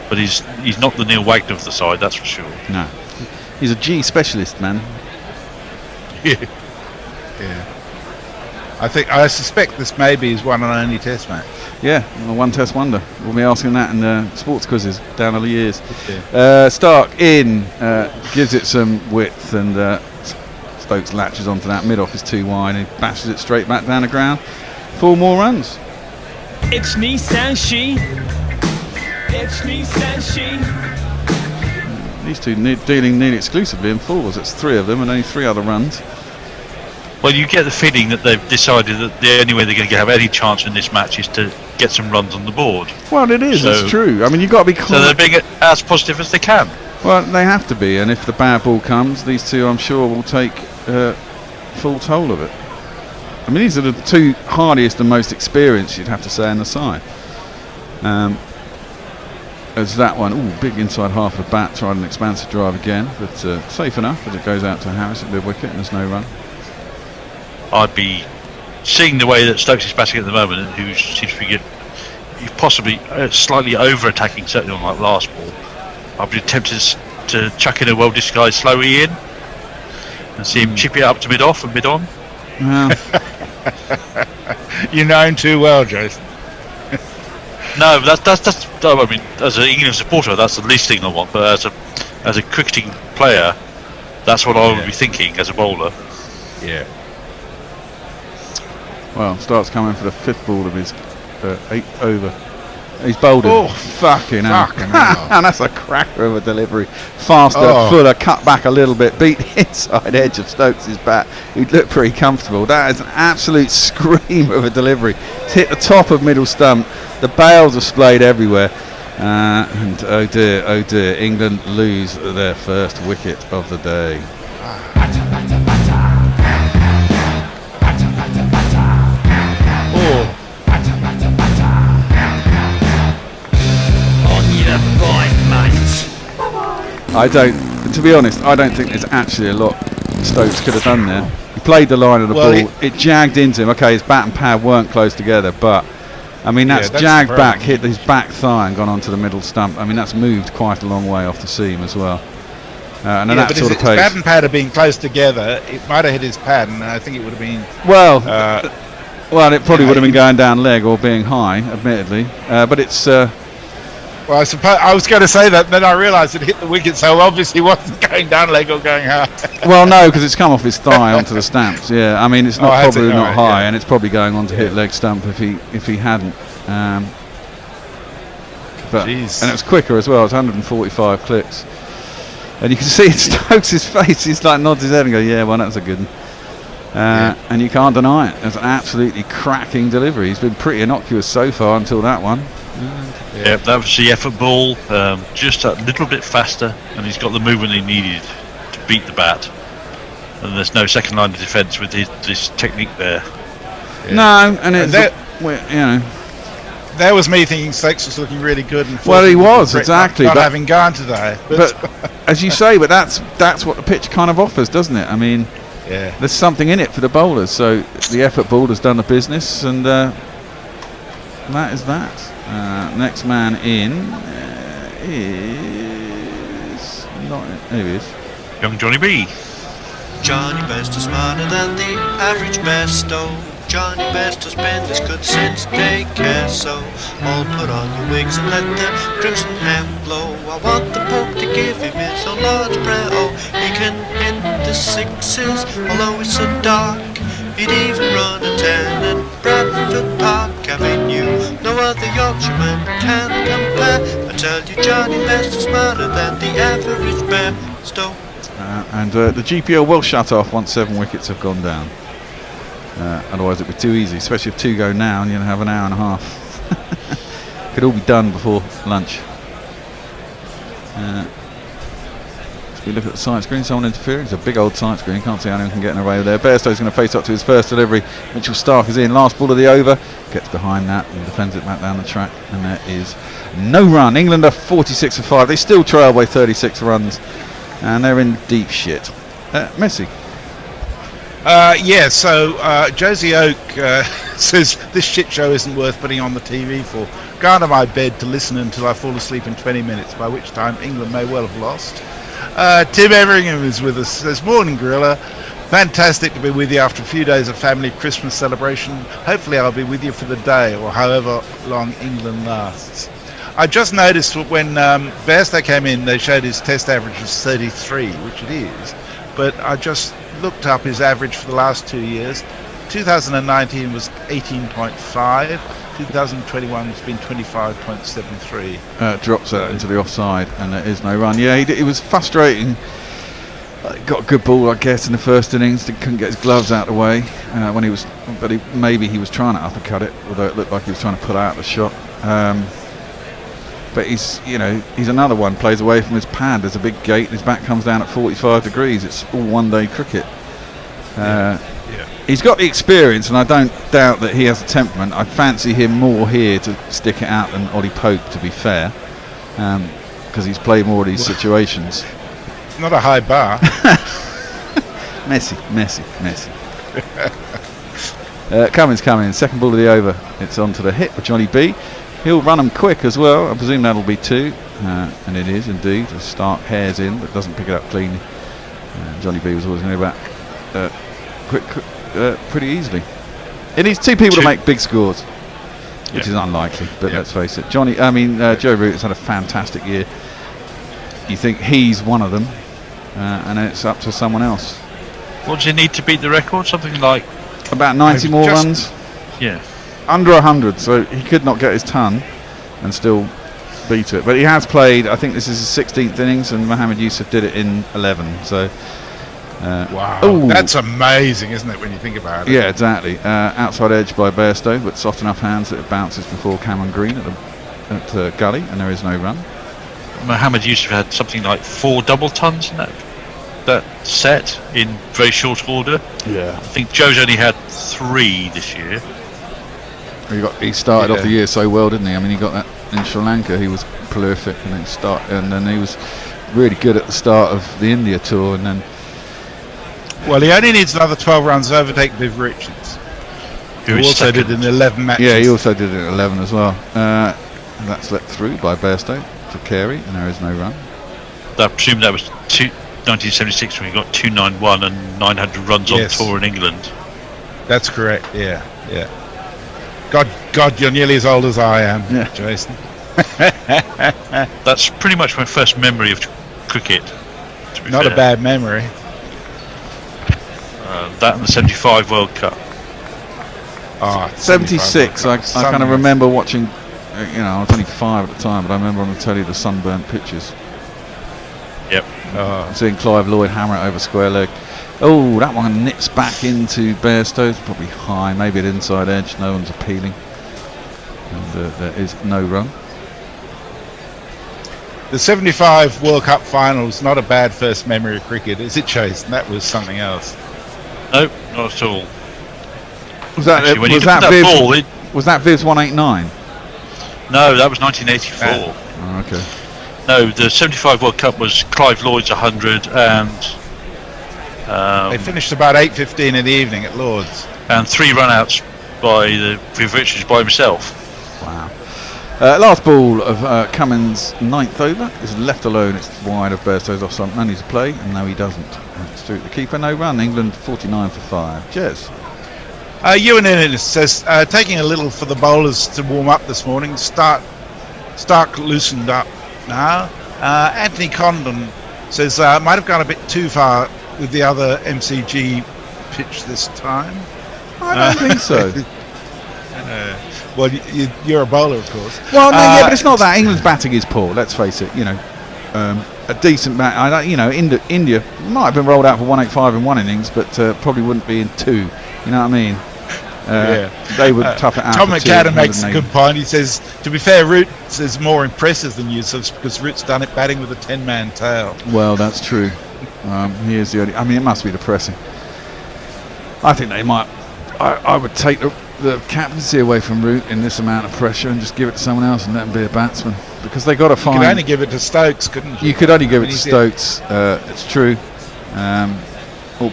But he's not the Neil Wagner of the side, that's for sure. No, he's a G specialist, man. Yeah. I suspect this may be his one and only Test match. Yeah, a one Test wonder. We'll be asking that in sports quizzes down the years. Yeah. Stark in, gives it some width, and Stokes latches onto that. Mid-off is too wide, and he bashes it straight back down the ground. 4 more runs. It's Nissan She. It's Nissan She. These two dealing nearly exclusively in fours. It's 3 of them and only 3 other runs. Well, you get the feeling that they've decided that the only way they're going to have any chance in this match is to get some runs on the board. Well, it is. It's true. I mean, you've got to be clear. So they're being as positive as they can. Well, they have to be, and if the bad ball comes, these two, I'm sure, will take full toll of it. I mean, these are the 2 hardiest and most experienced, you'd have to say, in the side. As that one, big inside half of the bat, tried an expansive drive again, but safe enough as it goes out to Harris at mid-wicket, and there's no run. I'd be seeing the way that Stokes is batting at the moment, and who seems to be possibly slightly over-attacking, certainly on that last ball. I'd be tempted to chuck in a well-disguised slow in and see him chip it up to mid-off and mid-on. Well, You know him too well, Jason. No, that's. I mean, as an England supporter, that's the least thing I want. But as a cricketing player, that's what I would be thinking as a bowler. Yeah. well, starts coming for the 5th ball of his 8th over. He's bowled him. Oh, fucking hell. And that's a cracker of a delivery. Faster, Oh. fuller, cut back a little bit, beat the inside edge of Stokes' bat, who looked pretty comfortable. That is an absolute scream of a delivery. It's hit the top of middle stump. The bails are splayed everywhere. And oh dear, England lose their first wicket of the day. Oh, On your point, mate. To be honest, I don't think there's actually a lot Stokes could have done there. He played the line of the Well, ball. It jagged into him. Okay, his bat and pad weren't close together, but I mean that's that's jagged the back, problem. hit his back thigh and gone onto the middle stump. I mean that's moved quite a long way off the seam as well. And at yeah, that but sort his of pace. pad and pad had been close together. It might have hit his pad, and I think it would have been. Well, it probably yeah, would have been going down leg or being high, admittedly. But it's Well, I suppose I was going to say that, then I realised it hit the wicket, so obviously wasn't going down leg or going high. well, no, because it's come off his thigh onto the stamps. Yeah, I mean it's not has it? probably not Alright, high, yeah. and it's probably going on to hit leg stump if he hadn't. But Jeez. and it was quicker as well. It's 145 clicks, and you can see in Stokes' face. He's like nods his head and goes, "Yeah, well, that was a good one." And you can't deny it. It's an absolutely cracking delivery. He's been pretty innocuous so far until that one. Yeah, that was the effort ball, just a little bit faster, and he's got the movement he needed to beat the bat. And there's no second line of defence with this technique there. No, and it's that- There was me thinking Stokes was looking really good. And Well, he fortunate was, for exactly, not but- having gone today. but as you say, but that's what the pitch kind of offers, doesn't it? I mean, yeah, there's something in it for the bowlers. So the effort ball has done the business, and that is that. Next man in is not. Here he is. Young Johnny B. Johnny Best is smarter than the average besto. Johnny Best has been this good since daycare, so all put on your wigs and let the crimson hand blow. I want the Pope to give him his own large prayer. Oh, he can hit the sixes, although it's so dark. He'd even run a 10 at Bradford Park Avenue. No other Yorkshireman can compare. I tell you, Johnny Best is smarter than the average besto. And the GPL will shut off once 7 wickets have gone down. Otherwise it'd be too easy, especially if 2 go now and you'll have an hour and a half. Could all be done before lunch. As we look at the sight screen, someone interfering. It's a big old sight screen, can't see how anyone can get in the way there. Bairstow's going to face up to his first delivery. Mitchell Stark is in, last ball of the over, gets behind that and defends it back down the track, and there is no run. England are 46 for 5, they still trail by 36 runs, and they're in deep shit. Messi. So Josie Oak says this shit show isn't worth putting on the TV for. Go to my bed to listen until I fall asleep in 20 minutes, by which time England may well have lost. Tim Everingham is with us. Says, morning Gorilla. Fantastic to be with you after a few days of family Christmas celebration. Hopefully I'll be with you for the day or however long England lasts. I just noticed when Bairstow came in, they showed his test average was 33, which it is. But I just looked up his average for the last 2 years. 2019 was 18.5. 2021 has been 25.73. Drops out into the offside, and there is no run. Yeah, it was frustrating. Got a good ball, I guess, in the first innings. Couldn't get his gloves out of the way when he was, but maybe he was trying to uppercut it, although it looked like he was trying to pull out the shot. But he's another one, plays away from his pad. There's a big gate, and his back comes down at 45 degrees. It's all one-day cricket. He's got the experience, and I don't doubt that he has a temperament. I'd fancy him more here to stick it out than Ollie Pope, to be fair, because he's played more of these situations. Not a high bar. Messi. Cummins coming, second ball of the over. It's on to the hit with Johnny B. He'll run them quick as well. I presume that'll be 2. And it is indeed. The Stark hares in, but doesn't pick it up cleanly. Johnny B was always going to go back pretty easily. It needs 2 people to make big scores, which is unlikely, but let's face it. Joe Root has had a fantastic year. You think he's one of them, and then it's up to someone else. What does he need to beat the record? Something like about 90 more runs. Yeah. Under 100, so he could not get his ton and still beat it. But he has played, I think this is his 16th innings, and Mohammed Yusuf did it in 11. So wow, ooh. That's amazing, isn't it, when you think about it? Yeah, exactly. Outside edge by Bairstow, but soft enough hands that it bounces before Cameron Green at Gully, and there is no run. Mohammed Yusuf had something like 4 double tons in that set in very short order. Yeah. I think Joe's only had 3 this year. He started off the year so well, didn't he? I mean, he got that in Sri Lanka. He was prolific, and then he was really good at the start of the India tour, and then. Well, he only needs another 12 runs to overtake Viv Richards, who also did it in 11 matches. Yeah, he also did it in 11 as well. That's let through by Bairstow to Carey, and there is no run. I presume that was 1976 when he got 291 and 900 runs on tour in England. That's correct. Yeah. God, you're nearly as old as I am, Jason. That's pretty much my first memory of cricket. To be Not fair. a bad memory. That and the 75 World Cup. 76. I kind of remember watching. I was only 5 at the time, but I remember on the telly the sunburnt pictures. Yep. Seeing Clive Lloyd hammer it over square leg. Oh, that one nips back into Bairstow. It's probably high, maybe at inside edge. No one's appealing. And there is no run. The 75 World Cup finals, not a bad first memory of cricket, is it, Chase? That was something else. Nope, not at all. Was that Actually, was that Viv's 189? No, that was 1984. Oh, okay. No, the 75 World Cup was Clive Lloyd's 100 and... they finished about 8:15 in the evening at Lord's. And 3 run-outs by Viv Richards by himself. Wow. Last ball of Cummins' 9th over is left alone. It's wide of Bairstow's off stump. No need to play, and no, he doesn't. It's through the keeper, no run. England 49 for 5. Cheers. Ewan Innes says, taking a little for the bowlers to warm up this morning. Stark loosened up now. Anthony Condon says, might have gone a bit too far with the other MCG pitch this time. I don't think so. Well, you're a bowler, of course. Well, no, but it's not that. England's batting is poor. Let's face it. A decent bat. India might have been rolled out for 185 in 1 innings, but probably wouldn't be in 2. You know what I mean? They would tough it out. Tom McAdam makes a good point. He says, to be fair, Roots is more impressive than Yusuf because Roots done it batting with a 10-man tail. Well, that's true. He is the only. I mean, it must be depressing. I think they might. I would take the captaincy away from Root in this amount of pressure and just give it to someone else and let him be a batsman, because they got to find. You could only give it to Stokes, couldn't you? You could only give it to Stokes. It's true. Or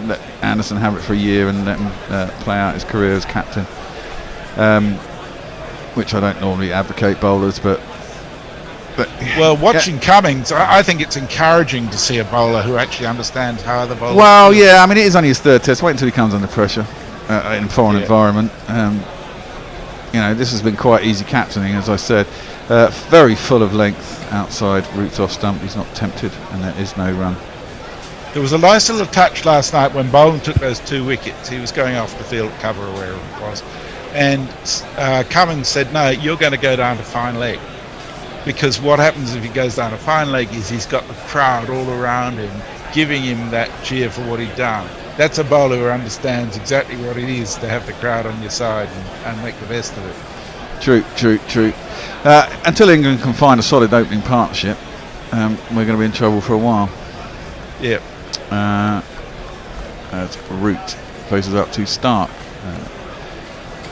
let Anderson have it for a year and let him play out his career as captain. Which I don't normally advocate bowlers, but well, watching Cummings, I think it's encouraging to see a bowler who actually understands how other bowlers. Well, yeah, I mean, it is only his 3rd test. Wait until he comes under pressure in a foreign environment. This has been quite easy captaining, as I said. Very full of length outside Root's off stump. He's not tempted, and there is no run. There was a nice little touch last night when Boland took those 2 wickets. He was going off the field cover or wherever it was, and Cummings said, "No, you're going to go down to fine leg." Because what happens if he goes down a fine leg is he's got the crowd all around him giving him that cheer for what he'd done. That's a bowler who understands exactly what it is to have the crowd on your side and make the best of it. True. Until England can find a solid opening partnership, we're going to be in trouble for a while. Yep. As Root closes up to Stark.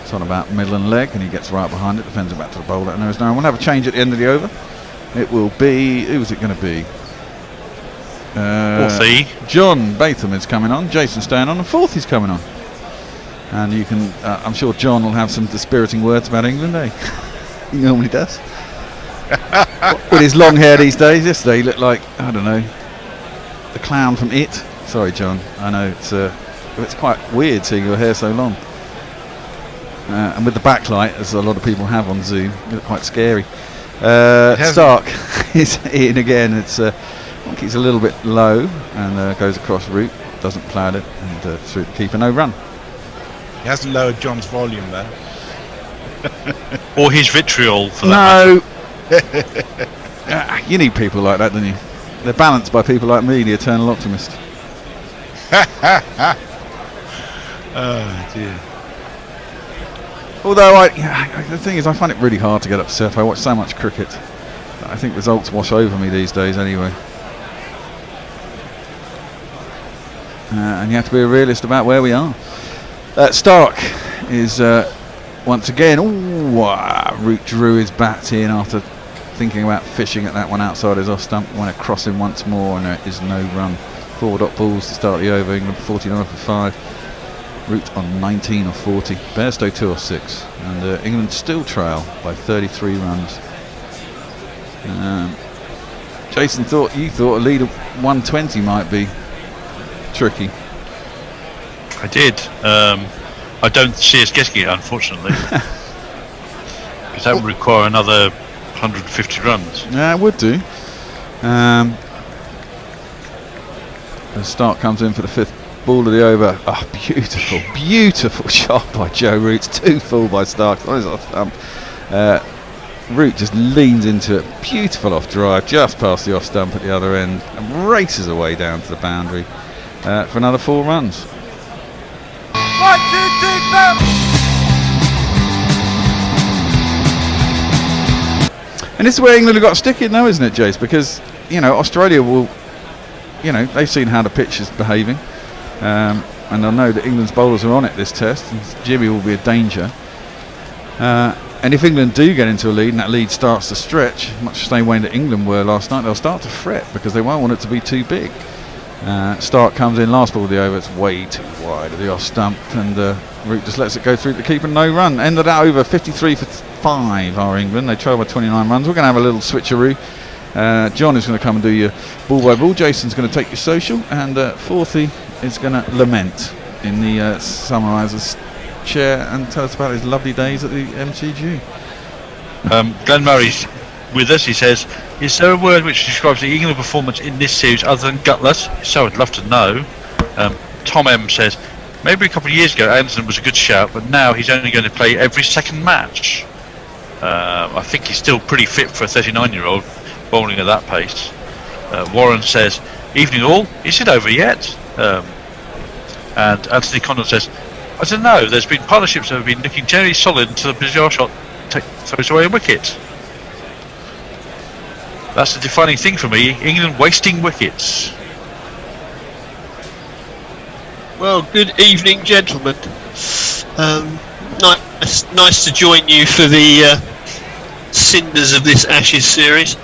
It's on about middle and leg, and he gets right behind it, defends it back to the bowler, and there is no one. We'll have a change at the end of the over. It will be, who's it going to be? Fourthie. John Batham is coming on, Jason staying on, and Fourthie's coming on. And you can, I'm sure John will have some dispiriting words about England, eh? He normally does. With his long hair these days. Yesterday he looked like, I don't know, the clown from It. Sorry, John. I know it's quite weird seeing your hair so long. And with the backlight, as a lot of people have on Zoom, it looked quite scary. Stark is in again. It's I think he's a little bit low and goes across route, doesn't plough it, and through the keeper, no run. He hasn't lowered John's volume though. Or his vitriol for that matter. You need people like that, don't you? They're balanced by people like me, the eternal optimist. Oh dear. Although the thing is, I find it really hard to get upset. I watch so much cricket. I think results wash over me these days anyway. And you have to be a realist about where we are. Stark is once again. Root drew his bat in after thinking about fishing at that one outside his off stump. Went across him once more, and there is no run. 4 dot balls to start the over. England 49 for 5. Root on 19 or 40. Bairstow 2 or 6. And England still trail by 33 runs. Jason, you thought a lead of 120 might be tricky. I did. I don't see us getting it, unfortunately. Because that would require another 150 runs. Yeah, it would do. The start comes in for the 5th ball of the over. Beautiful shot by Joe Root. 2 full by Stark. Root just leans into it. Beautiful off drive, just past the off stump at the other end, and races away down to the boundary for another 4 runs. 1, 2, 3, 4. And this is where England have got to stick it now, isn't it, Jace? Because, Australia will, they've seen how the pitch is behaving. And they'll know that England's bowlers are on it this test. And Jimmy will be a danger. And if England do get into a lead and that lead starts to stretch, much the same way that England were last night, they'll start to fret because they won't want it to be too big. Stark comes in, last ball of the over, it's way too wide of the off stump, and Root just lets it go through to keep and no run. Ended that over 53 for 5 are England. They trail by 29 runs. We're going to have a little switcheroo. John is going to come and do your ball by ball. Jason's going to take your social, and Forthy is going to lament in the summariser's chair and tell us about his lovely days at the MCG. Glenn Murray's with us. He says, is there a word which describes the England performance in this series other than gutless? So I'd love to know. Tom M says, maybe a couple of years ago Anderson was a good shout, but now he's only going to play every second match. I think he's still pretty fit for a 39-year-old bowling at that pace. Warren says, evening all, is it over yet? And Anthony Condon says, I don't know, there's been partnerships that have been looking generally solid until the bizarre shot throws away a wicket. That's the defining thing for me, England wasting wickets. Well, good evening, gentlemen. Nice to join you for the cinders of this Ashes series.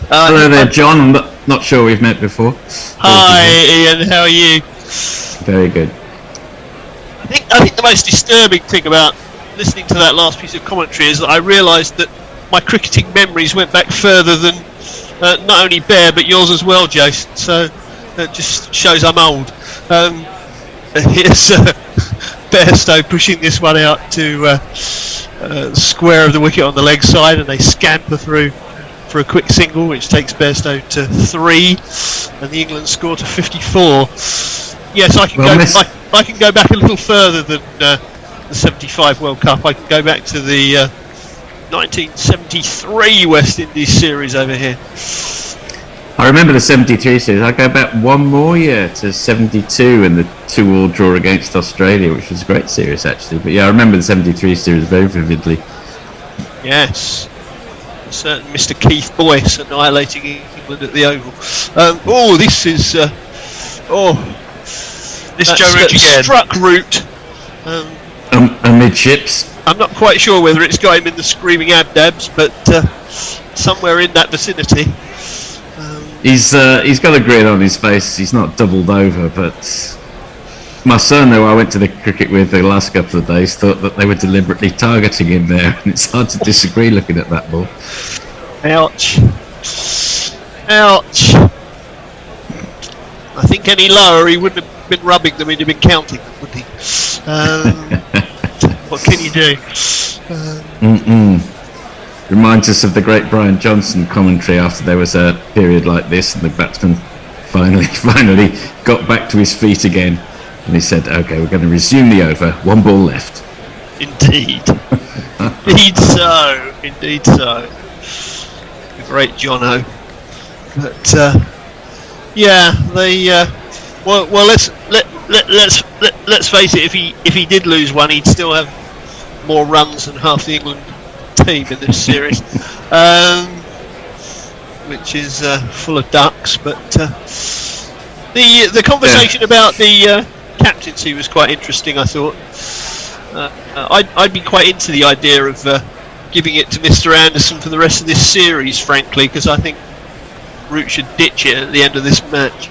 Hello there, John. I'm not sure we've met before. Hi, Ian. How are you? Very good. I think the most disturbing thing about listening to that last piece of commentary is that I realised that my cricketing memories went back further than not only Bear but yours as well, Jason. So that just shows I'm old. Here's Bairstow pushing this one out to square of the wicket on the leg side, and they scamper through for a quick single, which takes Bairstow to 3, and the England score to 54. Yes, I can go back a little further than the 75 World Cup. I can go back to the 1973 West Indies series over here. I remember the 73 series. I go back one more year to 72 and the 2-all draw against Australia, which was a great series actually. But yeah, I remember the 73 series very vividly. Yes. A certain Mr. Keith Boyce annihilating England at the Oval. This is... This Joe Root again. Struck Root. Amidships. I'm not quite sure whether it's got him in the screaming abdabs, but somewhere in that vicinity. He's got a grin on his face. He's not doubled over, but My son, who I went to the cricket with the last couple of days, thought that they were deliberately targeting him there, and it's hard to disagree looking at that ball. Ouch. Ouch. I think any lower he wouldn't have been rubbing them, he'd have been counting them, wouldn't he? What can you do? Reminds us of the great Brian Johnson commentary after there was a period like this, and the batsman finally got back to his feet again, and he said, "Okay, we're going to resume the over. One ball left." Indeed. Indeed so. The great Jono. But yeah, they well let's face it. If he did lose one, he'd still have more runs than half the England team in this series, which is full of ducks. But the conversation about the captaincy was quite interesting, I thought. I'd be quite into the idea of giving it to Mr. Anderson for the rest of this series, frankly, because I think Root should ditch it at the end of this match.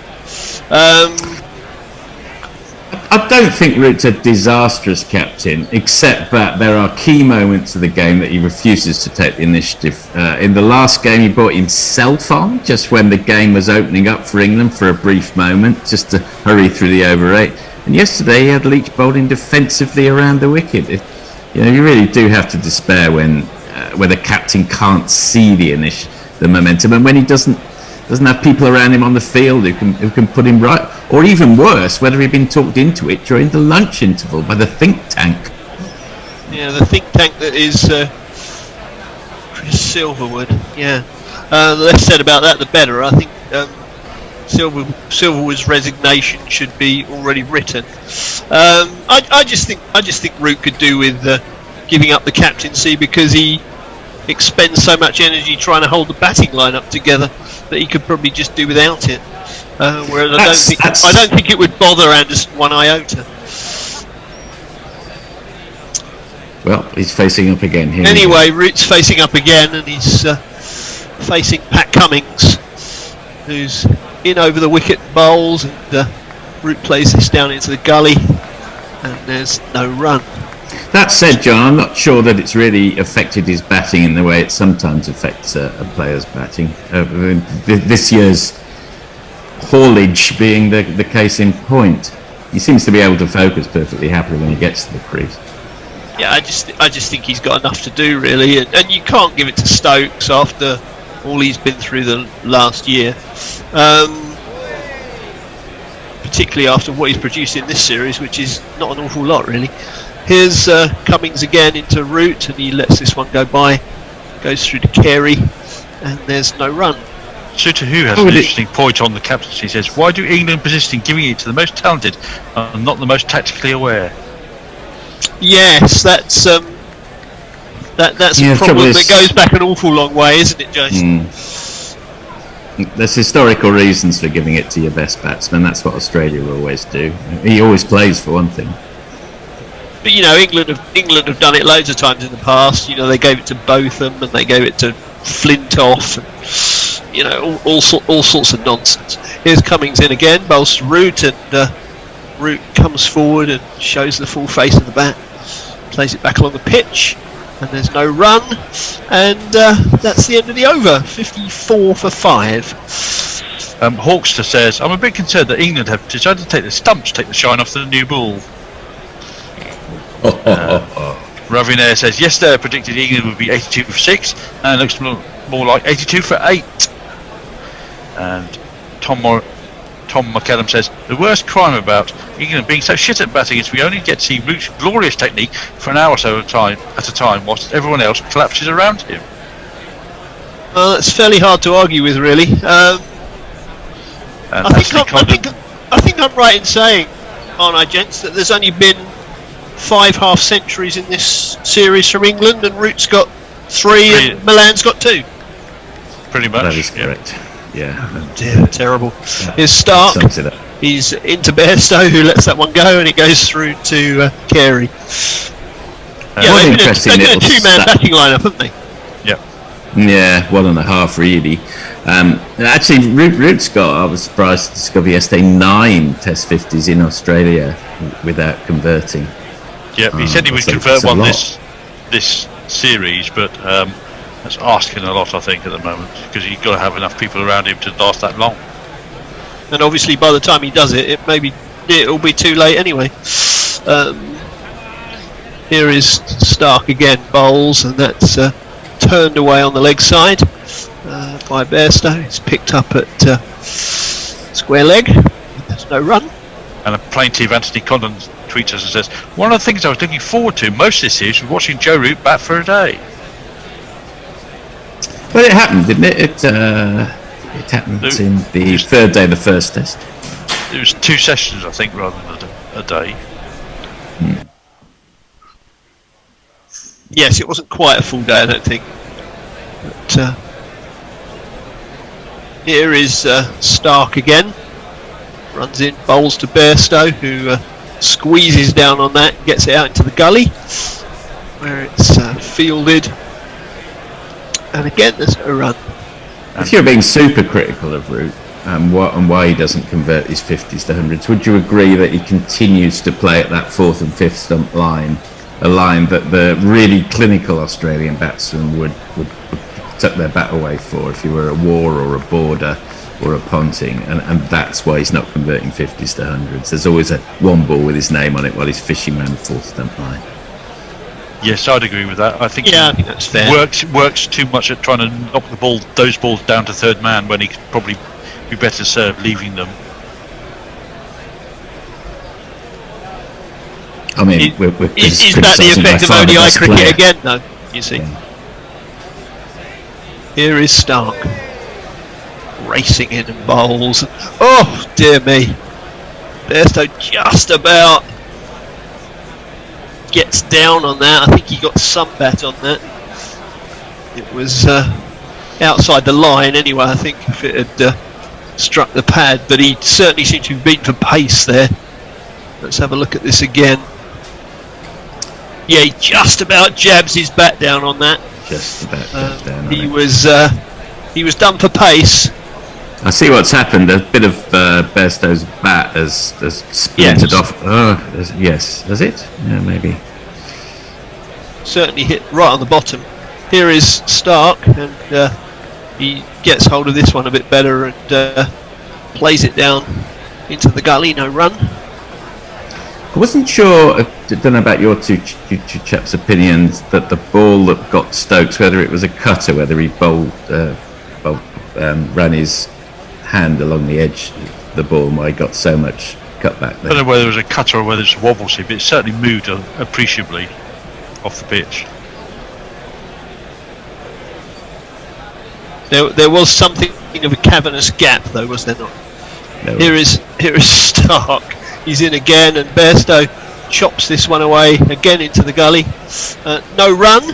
I don't think Root's a disastrous captain, except that there are key moments of the game that he refuses to take the initiative. In the last game, he brought himself on just when the game was opening up for England for a brief moment, just to hurry through the over 8. And yesterday, he had Leach bowling defensively around the wicket. You really do have to despair when the captain can't see the momentum, and when he doesn't have people around him on the field who can put him right, or even worse, whether he'd been talked into it during the lunch interval by the think tank. Yeah, the think tank that is Chris Silverwood. Yeah, the less said about that, the better. I think Silverwood's resignation should be already written. I just think Root could do with giving up the captaincy, because he expends so much energy trying to hold the batting lineup together that he could probably just do without it. Whereas I don't think it would bother Anderson one iota. Well, he's facing up again here. Anyway, Root's facing up again, and he's facing Pat Cummings, who's in over the wicket, bowls, and Root plays this down into the gully, and there's no run. That said, John, I'm not sure that it's really affected his batting in the way it sometimes affects a player's batting. This year's haulage being the case in point. He seems to be able to focus perfectly happily when he gets to the crease. Yeah, I just think he's got enough to do, really, and you can't give it to Stokes after all he's been through the last year. Particularly after what he's produced in this series, which is not an awful lot, really. Here's Cummings again into Root, and he lets this one go by, goes through to Carey, and there's no run. Suter Who has an interesting point on the captaincy. He says, why do England persist in giving it to the most talented and not the most tactically aware? Yes, that's a problem that goes back an awful long way, isn't it, Jason? There's historical reasons for giving it to your best batsman. That's what Australia will always do. He always plays, for one thing. But England have done it loads of times in the past. They gave it to Botham, and they gave it to Flintoff, and all sorts of nonsense. Here's Cummings in again, bowls to Root, and Root comes forward and shows the full face of the bat, plays it back along the pitch, and there's no run, and that's the end of the over. 54 for 5. Hawkster says, I'm a bit concerned that England have decided to take the stumps, take the shine off the new ball. Ravinair says, yesterday I predicted England would be 82 for 6, and it looks more like 82 for 8. And Tom McCallum says, the worst crime about England being so shit at batting is we only get to see Root's glorious technique for an hour or so at a time whilst everyone else collapses around him. Well, that's fairly hard to argue with, really. I think I'm right in saying, aren't I, gents, that there's only been 5 half-centuries in this series from England, and Root's got 3 and Milan's got 2. Pretty much. That is correct. Yeah. Oh dear, terrible. Here's Stark. He's into Bairstow, who lets that one go, and it goes through to Carey. They've been a 2-man batting lineup, haven't they? Yeah. Yeah, 1.5 really. Actually, Root's got, I was surprised to discover yesterday, 9 Test 50s in Australia without converting. Yeah, he said he would convert one this series, but that's asking a lot, I think, at the moment, because you've got to have enough people around him to last that long. And obviously, by the time he does it, it'll be too late anyway. Here is Stark again, bowls, and that's turned away on the leg side by Bairstow. It's picked up at square leg. There's no run. And a plaintive Anthony Condon tweets us and says, one of the things I was looking forward to most this series was watching Joe Root bat for a day. Well, it happened, didn't it? It happened in the third day of the first test. It was 2 sessions, I think, rather than a day. Yes, it wasn't quite a full day, I don't think. But here is Stark again. Runs in, bowls to Bairstow, who squeezes down on that, gets it out into the gully, where it's fielded. And again, there's no run. If you're being super critical of Root and why he doesn't convert his 50s to 100s, would you agree that he continues to play at that 4th and 5th stump line, a line that the really clinical Australian batsmen would tuck their bat away for if you were a War or a Border or a Ponting, and that's why he's not converting 50s to 100s. There's always one ball with his name on it while he's fishing around the 4th stump line. Yes, I'd agree with that. I think I think that's fair. Works too much at trying to knock those balls down to third man when he could probably be better served leaving them. I mean, is that the effect of ODI cricket again, though? You see, here is Stark racing in and bowls. Oh dear me, Bairstow just about gets down on that. I think he got some bat on that. It was outside the line anyway, I think, if it had struck the pad, but he certainly seemed to be beaten for pace there. Let's have a look at this again. Yeah, he just about jabs his bat down on that. Just about jabs down. He was done for pace. I see what's happened. A bit of Bairstow's bat has splintered off. Oh, yes. Has it? Yeah, maybe. Certainly hit right on the bottom. Here is Stark, and he gets hold of this one a bit better and plays it down into the gully. No run. I wasn't sure, I don't know about your two chaps' opinions, that the ball that got Stokes, whether it was a cutter, whether he ran his hand along the edge of the ball and why he got so much cut back there. I don't know whether it was a cutter or whether it's a wobble, but it certainly moved appreciably off the pitch. There was something of a cavernous gap, though, was there not? No. Here is Stark. He's in again, and Bairstow chops this one away again into the gully. No run.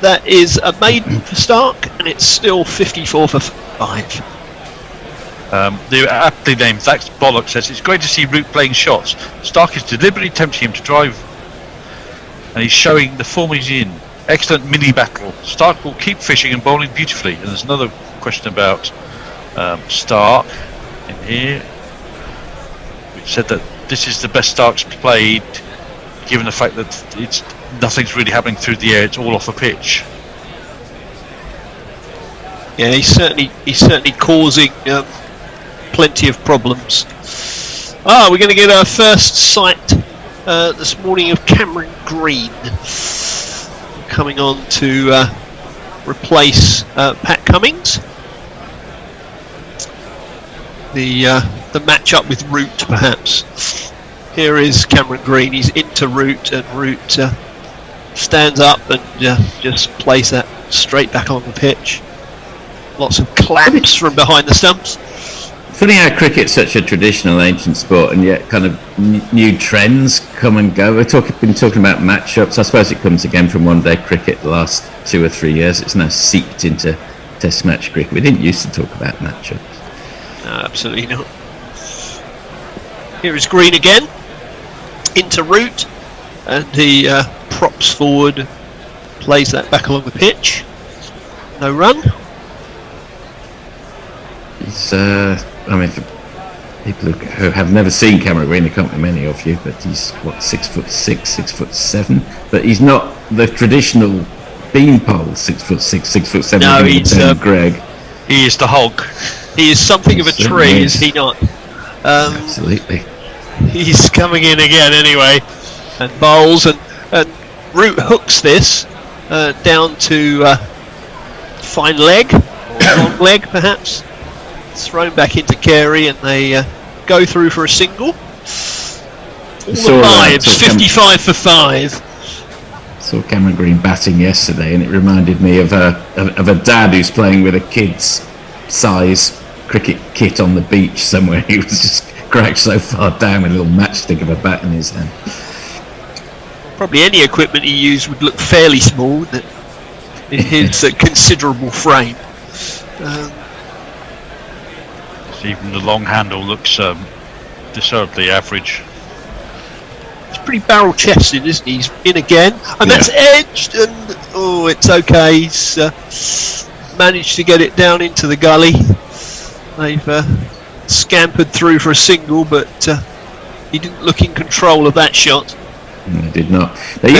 That is a maiden for Stark, and it's still 54 for 5. The aptly named Zach Bollock says it's great to see Root playing shots. Stark is deliberately tempting him to drive, and he's showing the form he's in. Excellent mini battle. Stark will keep fishing and bowling beautifully. And there's another question about Stark in here. We said that this is the best Stark's played, given the fact that nothing's really happening through the air. It's all off the pitch. Yeah, he's certainly causing plenty of problems. We're going to get our first sight this morning of Cameron Green coming on to replace Pat Cummings. The match-up with Root, perhaps. Here is Cameron Green. He's into Root, and Root stands up and just plays that straight back on the pitch. Lots of claps from behind the stumps. Funny how cricket's such a traditional ancient sport, and yet kind of new trends come and go. We've been talking about match-ups. I suppose it comes again from one-day cricket the last 2 or 3 years. It's now seeped into Test match cricket. We didn't used to talk about match-ups. No, absolutely not. Here is Green again, into Root, and he props forward, plays that back along the pitch. No run. He's, I mean, for people who have never seen Cameron Green, there can't be many of you, but he's, what, 6'6", 6'7", but he's not the traditional beanpole 6'6", 6'7". No, he's Greg. He is the Hulk. He is something of a tree, is he not? Absolutely. He's coming in again anyway, and bowls, and Root hooks this down to fine leg, or long leg perhaps. It's thrown back into Carey, and they go through for a single. All the fives, 55 for 5. Saw Cameron Green batting yesterday, and it reminded me of a dad who's playing with a kid's size cricket kit on the beach somewhere. He was just crouched so far down with a little matchstick of a bat in his hand. Probably any equipment he used would look fairly small, wouldn't it? In his considerable frame. Even the long handle looks deservedly average. He's pretty barrel chested, isn't he? He's in again, and that's edged, and oh, it's okay. He's managed to get it down into the gully. They've scampered through for a single, but he didn't look in control of that shot. They did not. He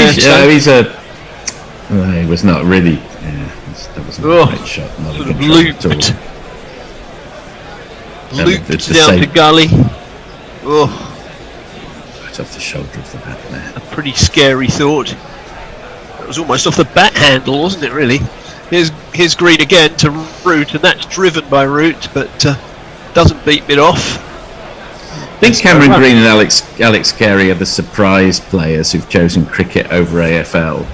was not really. That wasn't a great shot. Not Sort of looped down the gully. Oh. Right off the shoulder of the bat there. A pretty scary thought. It was almost off the bat handle, wasn't it, really? Here's Green again to Root, and that's driven by Root, but doesn't beat it off. I think Cameron Green and Alex Carey are the surprise players who've chosen cricket over AFL.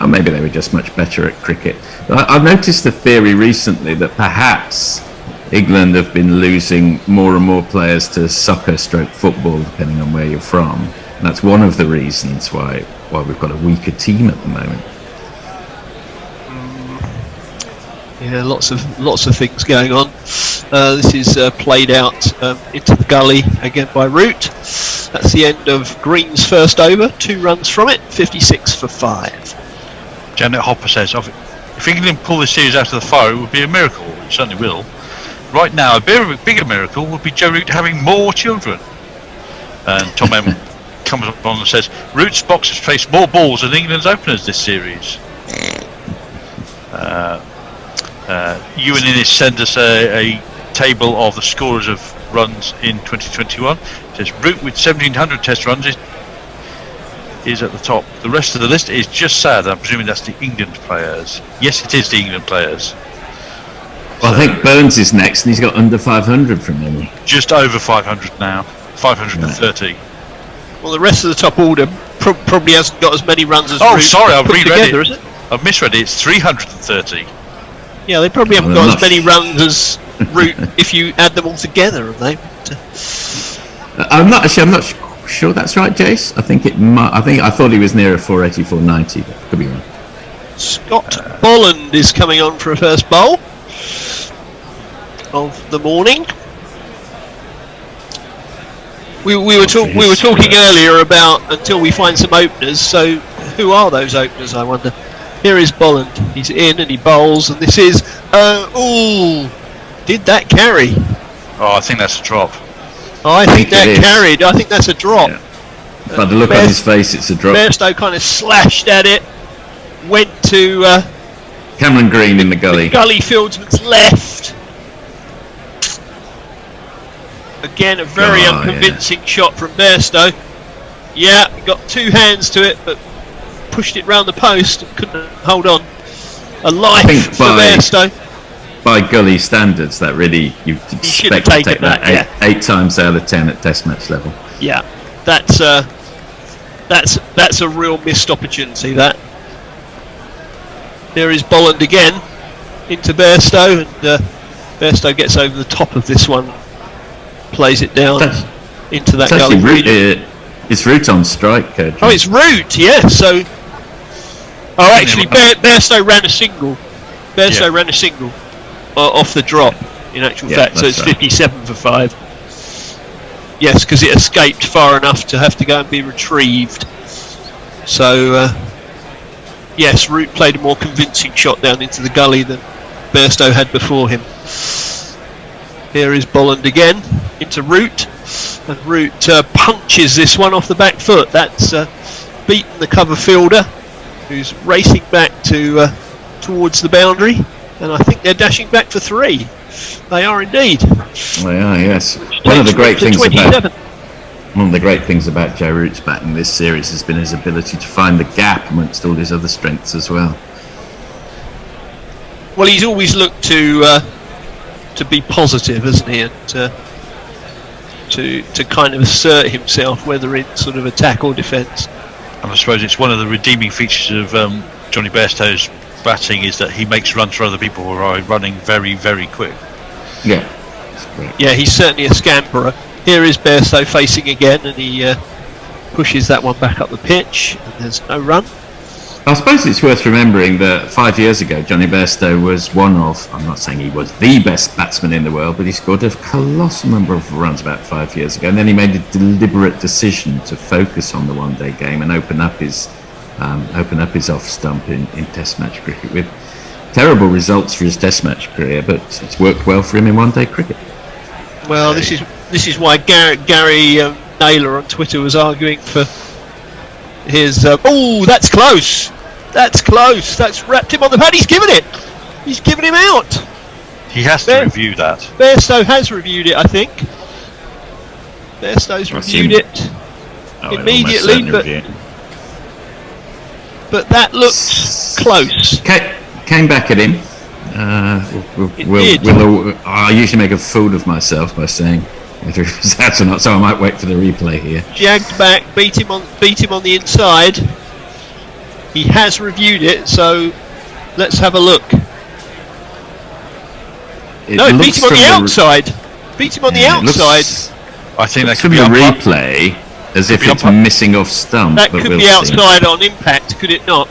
Or maybe they were just much better at cricket. I've noticed the theory recently that perhaps England have been losing more and more players to soccer/football, depending on where you're from. And that's one of the reasons why we've got a weaker team at the moment. Yeah, lots of things going on. This is played out into the gully again by Root. That's the end of Green's first over. 2 runs from it, 56 for 5. Janet Hopper says, if England pull this series out of the fire, it would be a miracle. It certainly will. Right now, a bigger miracle would be Joe Root having more children. And Tom M comes on and says, Root's boxers faced more balls than England's openers this series. Ewan Innes sent us a table of the scorers of runs in 2021. It says Root with 1,700 test runs is at the top. The rest of the list is just sad. I'm presuming that's the England players. Yes, it is the England players. Well, I think Burns is next, and he's got under 500 from memory. Just over 500 now. 530. Right. Well, the rest of the top order probably hasn't got as many runs as Root. Oh, sorry, I've reread together, it. Is it? I've misread it. It's 330. Yeah, they probably haven't got as many runs as Root if you add them all together, have they? I'm not sure that's right, Jace. I think it might. I thought he was nearer 480, 490. But could be wrong. Scott Bolland is coming on for a first bowl of the morning. We were talking earlier about until we find some openers. So who are those openers, I wonder? Here is Bolland. He's in and he bowls, and this is did that carry? Oh, I think that's a drop. I think that carried. I think that's a drop. Yeah. By the look on his face, it's a drop. Bairstow kind of slashed at it, went to Cameron Green in the gully. Gully fieldsman's left. Again, a very unconvincing shot from Bairstow. Yeah, got 2 hands to it, but pushed it round the post and couldn't hold on. A life for Bairstow. By gully standards, that really you expect to take that 8 times out of 10 at Test match level. Yeah, that's a real missed opportunity. That. There is Bolland again into Bairstow, and Bairstow gets over the top of this one, plays it down into that gully. It's Root on strike. Oh, it's Root, yeah. So, actually, Bairstow ran a single. Ran a single off the drop. In actual fact, so it's 57 for 5. Yes, because it escaped far enough to have to go and be retrieved. So, yes, Root played a more convincing shot down into the gully than Bairstow had before him. Here is Bolland again into Root, and Root punches this one off the back foot. That's beaten the cover fielder, who's racing back to towards the boundary, and I think they're dashing back for 3. They are indeed. They are, yes. One of the great things about Joe Root's batting this series has been his ability to find the gap amongst all his other strengths as well. Well, he's always looked to be positive, hasn't he, and to kind of assert himself, whether in sort of attack or defence. And I suppose it's one of the redeeming features of Johnny Bairstow's batting is that he makes runs for other people who are running very, very quick. Yeah. Yeah, he's certainly a scamperer. Here is Bairstow facing again, and he pushes that one back up the pitch, and there's no run. I suppose it's worth remembering that 5 years ago, Johnny Bairstow was one of, I'm not saying he was the best batsman in the world, but he scored a colossal number of runs about 5 years ago, and then he made a deliberate decision to focus on the one-day game and open up his off stump in Test match cricket with terrible results for his Test match career, but it's worked well for him in one-day cricket. Well, this is why Gary Naylor on Twitter was arguing for his. Oh, that's close. That's close. That's wrapped him on the pad. He's given it. He's given him out. He has to review that. Bairstow has reviewed it, I think. Bairstow's reviewed it immediately, but that looked close. Came back at him. I usually make a fool of myself by saying whether it was out or not, so I might wait for the replay here. Jagged back, beat him on the inside. He has reviewed it, so let's have a look. Beat him on the outside. Beat him on the outside. I think that could be a replay, as if it's missing off stump. That could be outside on impact, could it not?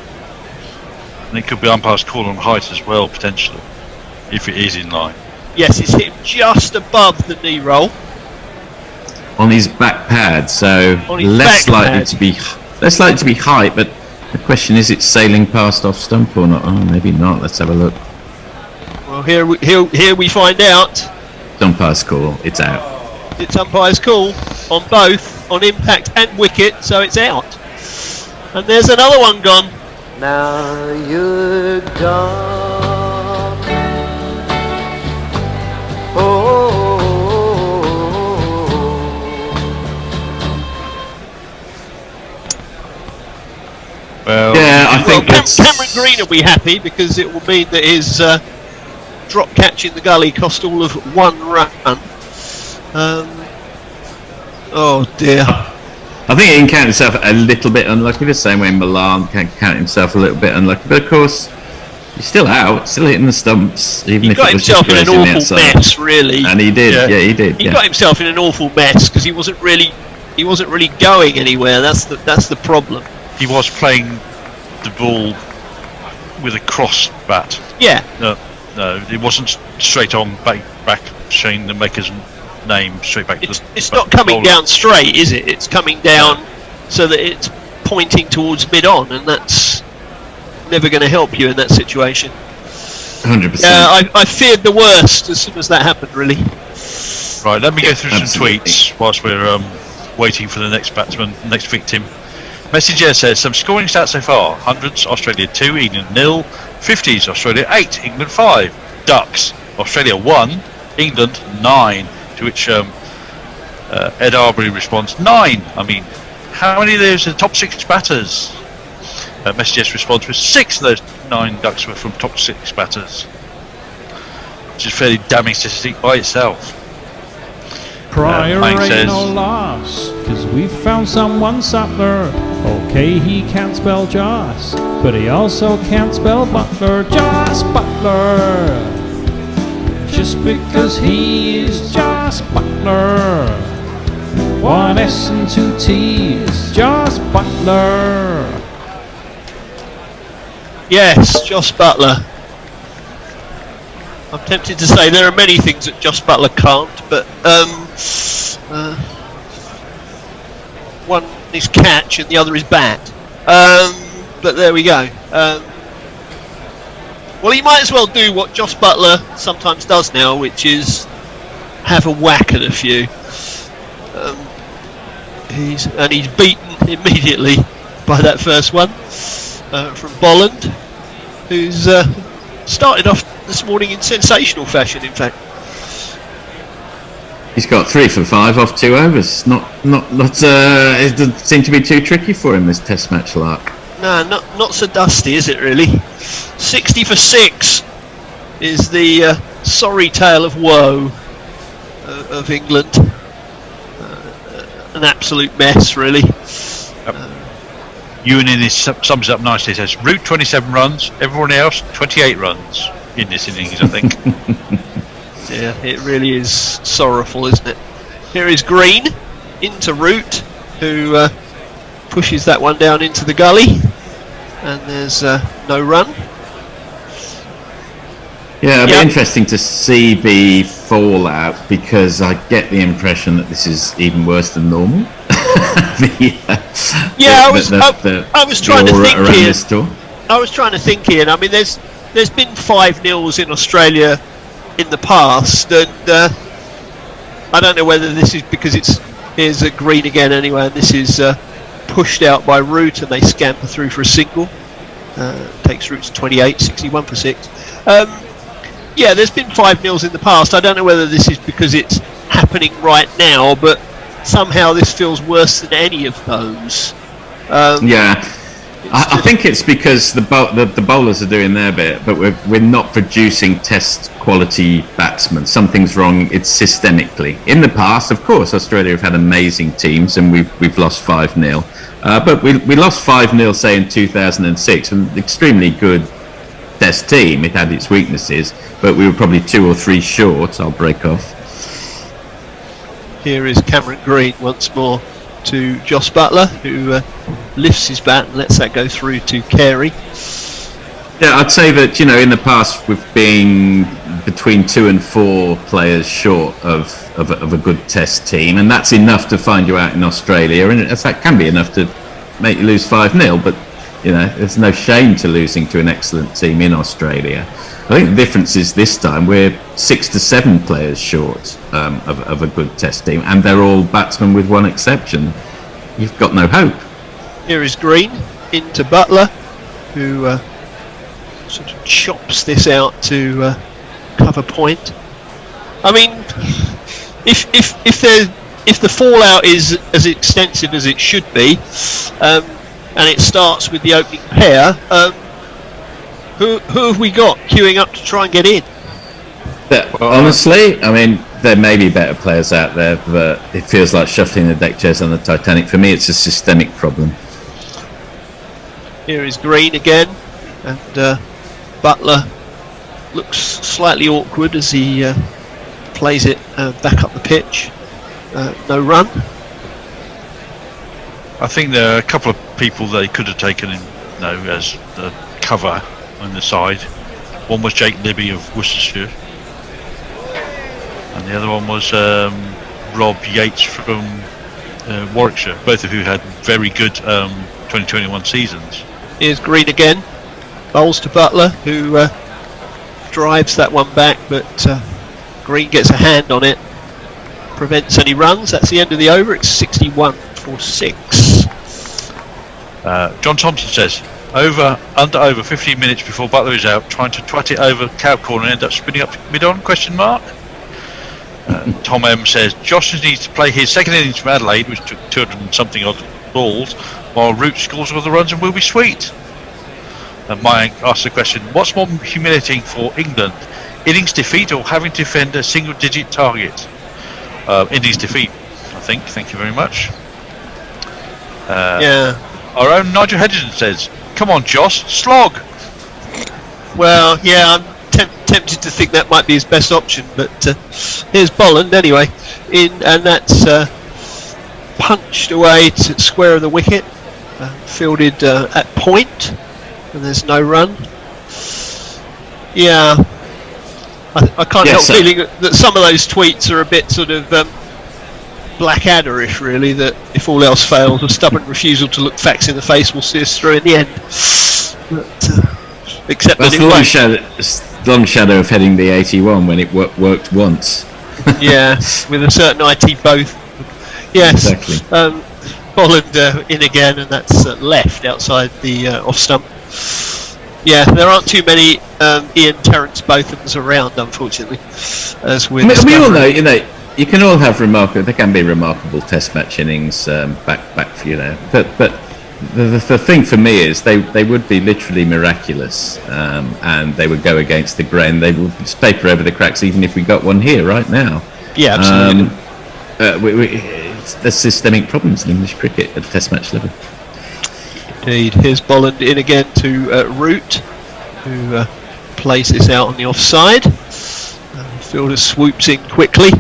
And it could be umpire's call on height as well, potentially, if it is in line. Yes, it's hit just above the knee roll. On his back pad, so less likely to be height, but the question is, it's sailing past off stump or not? Oh, maybe not. Let's have a look. Well, here we find out. It's umpire's call. It's out. It's umpire's call on both, on impact and wicket, so it's out. And there's another one gone. Now you're gone. Oh. Well, yeah, I think Cameron Green will be happy because it will mean that his drop catch in the gully cost all of 1 run. Oh dear. I think he can count himself a little bit unlucky, the same way Milan can count himself a little bit unlucky. But of course, he's still out, still hitting the stumps. Even if got it was himself in an awful outside. mess, really. And he did, yeah he did. He got himself in an awful mess because he wasn't really going anywhere. That's the problem. He was playing the ball with a cross bat. Yeah. No, it wasn't straight on back showing the maker's name straight back. It's not coming down straight, is it? It's coming down so that it's pointing towards mid-on, and that's never going to help you in that situation. 100%. Yeah, I feared the worst as soon as that happened, really. Right, let me go through some tweets whilst we're waiting for the next batsman, next victim. MCG says some scoring stats so far: hundreds, Australia 2, England 0; 50s, Australia 8, England 5; ducks, Australia 1, England 9. To which Ed Arbery responds, 9. I mean, how many of those are top 6 batters? MCG's response was 6 of those 9 ducks were from top 6 batters, which is a fairly damning statistic by itself. Prior Mike ain't says, no loss, 'cause we found someone subtler. Okay, he can't spell Joss, but he also can't spell Butler. Joss Butler. Just because he is Joss Butler. 1 S and 2 T's. Joss Butler. Yes, Joss Butler. I'm tempted to say there are many things that Joss Butler can't, but one is catch and the other is bat. But there we go. Well, he might as well do what Joss Butler sometimes does now, which is have a whack at a few. He's beaten immediately by that first one from Bolland, who's started off this morning in sensational fashion. In fact, he's got 3 for 5 off 2 overs. Not. It doesn't seem to be too tricky for him, this Test match lark. no, not so dusty, is it really? 60 for 6 is the sorry tale of woe of England. An absolute mess, really. Ewan in this sums it up nicely. He says, Root 27 runs, everyone else 28 runs in this innings, I think. Yeah, it really is sorrowful, isn't it? Here is Green into Root, who pushes that one down into the gully, and there's no run. Yeah, it'll be interesting to see the fallout, because I get the impression that this is even worse than normal. I was trying to think here. I was trying to think here. I mean, there's been 5-0s in Australia in the past, and I don't know whether this is because here's a Green again anyway, and this is pushed out by Root, and they scamper through for a single. Takes Root to 28, 61 for 6. Yeah, there's been 5-0s in the past. I don't know whether this is because it's happening right now, but somehow this feels worse than any of those. I think it's because the bowlers are doing their bit, but we're not producing Test quality batsmen. Something's wrong. It's systemically. In the past, of course, Australia have had amazing teams, and we've lost 5-0. But we lost 5-0, say, in 2006, an extremely good Test team. It had its weaknesses, but we were probably 2 or 3 short. I'll break off. Here is Cameron Green once more to Joss Butler, who lifts his bat and lets that go through to Carey. Yeah, I'd say that, in the past we've been between 2 and 4 players short of a good Test team, and that's enough to find you out in Australia, and that can be enough to make you lose 5-0, but there's no shame to losing to an excellent team in Australia. I think the difference is this time we're 6 to 7 players short of a good Test team, and they're all batsmen with one exception. You've got no hope. Here is Green into Butler, who sort of chops this out to cover point. I mean, if the fallout is as extensive as it should be, and it starts with the opening pair, who have we got queuing up to try and get in? Honestly, I mean, there may be better players out there, but it feels like shuffling the deck chairs on the Titanic. For me, it's a systemic problem. Here is Green again, and Butler looks slightly awkward as he plays it back up the pitch. No run. I think there are a couple of people they could have taken in, as the cover on the side. One was Jake Libby of Worcestershire, and the other one was Rob Yates from Warwickshire, both of who had very good 2021 seasons. Here's Green again, bowls to Butler, who drives that one back, but Green gets a hand on it, prevents any runs. That's the end of the over. It's 61 for 6. John Thompson says, under over 15 minutes before Butler is out, trying to twat it over cow corner and end up spinning up mid-on, ? Tom M says, Josh needs to play his second innings from Adelaide, which took 200 and something odd balls, while Root scores all the runs and will be sweet. And Mike asks the question, what's more humiliating for England, innings defeat or having to defend a single-digit target? Innings defeat, I think. Thank you very much. Our own Nigel Hedgerton says, come on, Josh, slog. Well, yeah, I'm tempted to think that might be his best option, but here's Bolland anyway, and that's punched away to square of the wicket, fielded at point, and there's no run. Yeah, I can't help feeling that some of those tweets are a bit sort of Blackadder-ish, really, that if all else fails, a stubborn refusal to look facts in the face will see us through in the end. But Except That's that the it long won't. long shadow of heading the 81 when it worked once. Yeah, with a certain IT both. Yes. Exactly. Bolland in again, and that's left outside the off stump. Yeah, there aren't too many Ian Terence Bothams around, unfortunately. As we're We all know, discovering. you can all have there can be remarkable Test match innings back, but the thing for me is they would be literally miraculous, and they would go against the grain. They would paper over the cracks, even if we got one here right now. Yeah, absolutely. There's systemic problems in English cricket at Test match level. Indeed. Here's Bolland in again to Root, who plays this out on the offside. Fielder swoops in quickly,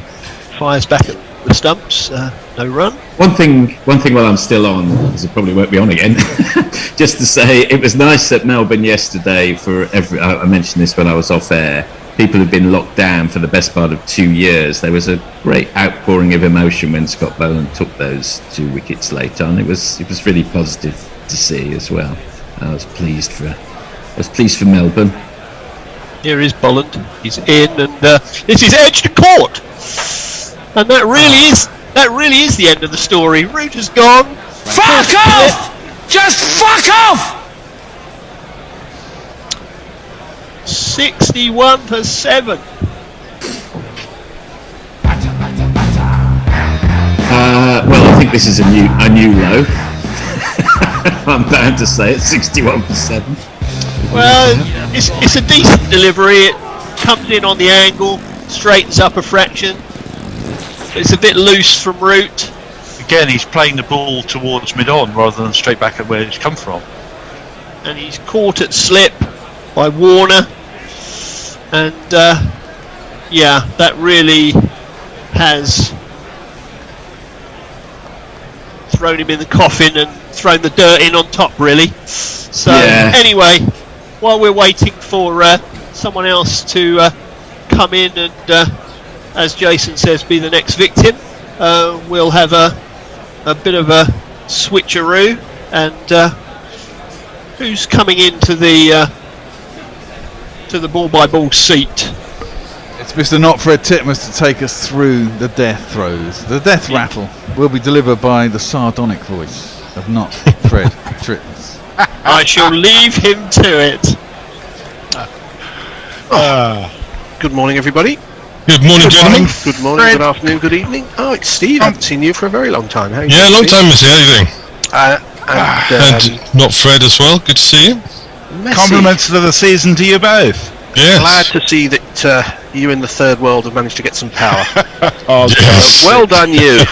fires back at the stumps. No run. One thing while I'm still on, because it probably won't be on again, just to say it was nice at Melbourne yesterday I mentioned this when I was off air. People had been locked down for the best part of 2 years. There was a great outpouring of emotion when Scott Boland took those 2 wickets late on. It was really positive to see as well. I was pleased for Melbourne. Here is Bolland. He's in, and this is edge to court. And that really is the end of the story. Root has gone. Fuck off! Just fuck off! 61 for 7. Well, I think this is a new low. I'm bound to say it. 61 for 7. Well, it's a decent delivery. It comes in on the angle, straightens up a fraction. It's a bit loose from Root. Again, he's playing the ball towards mid-on rather than straight back at where it's come from. And he's caught at slip by Warner. And yeah, that really has thrown him in the coffin and thrown the dirt in on top, really. So anyway, while we're waiting for someone else to come in and, as Jason says, be the next victim, we'll have a bit of a switcheroo. And who's coming into the ball-by-ball seat? It's Mr. Not Fred Titmus to take us through the death throes. The death rattle will be delivered by the sardonic voice of Not Fred Titmus. I shall leave him to it. Good morning, everybody. Good morning, gentlemen. Good morning, good afternoon, good evening. Oh, it's Steve. I haven't seen you for a very long time. How are you Yeah, doing, long Steve? time, Missy. How you doing? And Not Fred as well. Good to see you. Messi, Compliments to the season to you both. Yes. glad to see that you in the third world have managed to get some power. Oh, Yes. Well done, you.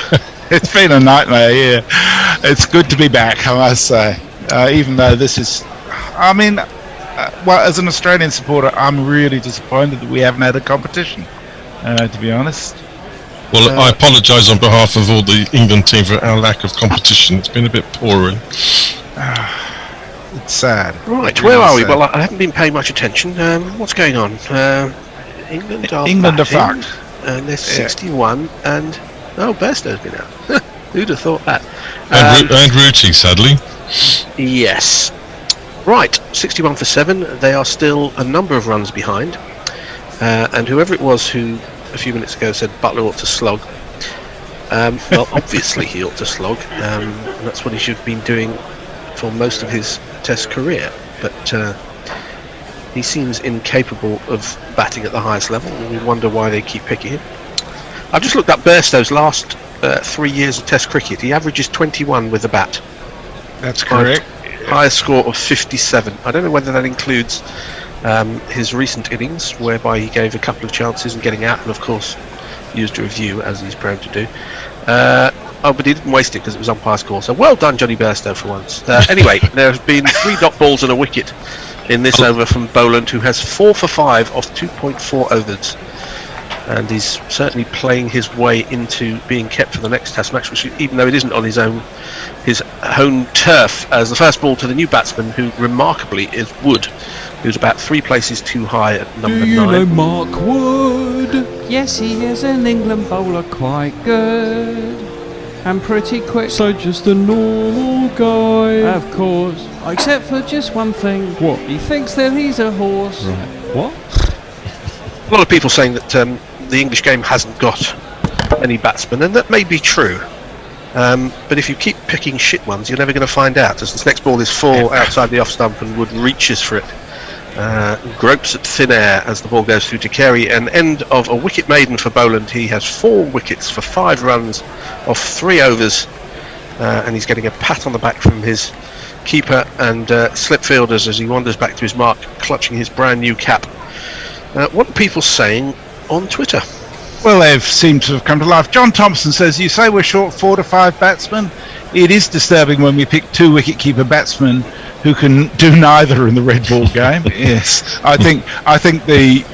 it's been a nightmare, yeah. It's good to be back, I must say. Even though this is, I mean, well, as an Australian supporter, I'm really disappointed that we haven't had a competition, to be honest. Well, I apologise on behalf of all the England team for our lack of competition. It's been a bit poor. It's sad. Right, Really where are we? sad. Well, I haven't been paying much attention. What's going on? England are England are batting, fucked. and they're 61, and Bairstow's been out. Who'd have thought that? And rooting, sadly. Yes. Right, 61 for 7. They are still a number of runs behind. And whoever it was who a few minutes ago said Butler ought to slog, well, obviously he ought to slog. And that's what he should have been doing for most of his Test career. But he seems incapable of batting at the highest level, and we wonder why they keep picking him. I've just looked up Bairstow's last 3 years of Test cricket. He averages 21 with the bat. That's correct. Highest score of 57. I don't know whether that includes his recent innings, whereby he gave a couple of chances and getting out, and of course used a review, as he's proud to do. But he didn't waste it because it was umpire score. So well done, Johnny Bairstow, for once. Anyway, there have been 3 dot balls and a wicket in this over from Boland, who has 4 for 5 off 2.4 overs. And he's certainly playing his way into being kept for the next Test match, which, even though it isn't on his own turf, as the first ball to the new batsman, who remarkably is Wood, who's about 3 places too high at number 9. You know Mark Wood? Yes, he is an England bowler, quite good. and pretty quick. So just a normal guy. Of course. Except for just one thing. What? He thinks that he's a horse. Right. What? A lot of people saying that the English game hasn't got any batsmen, and that may be true. But if you keep picking shit ones, you're never going to find out. As this next ball is full outside the off stump, and Wood reaches for it. Gropes at thin air as the ball goes through to Carey. An end of a wicket maiden for Boland. He has 4 wickets for 5 runs off 3 overs, and he's getting a pat on the back from his keeper and slip fielders as he wanders back to his mark, clutching his brand new cap. What are people saying on Twitter? Well, they've seemed to have come to life. John Thompson says, you say we're short 4 to 5 batsmen? It is disturbing when we pick 2 wicket-keeper batsmen who can do neither in the red ball game. Yes, I think the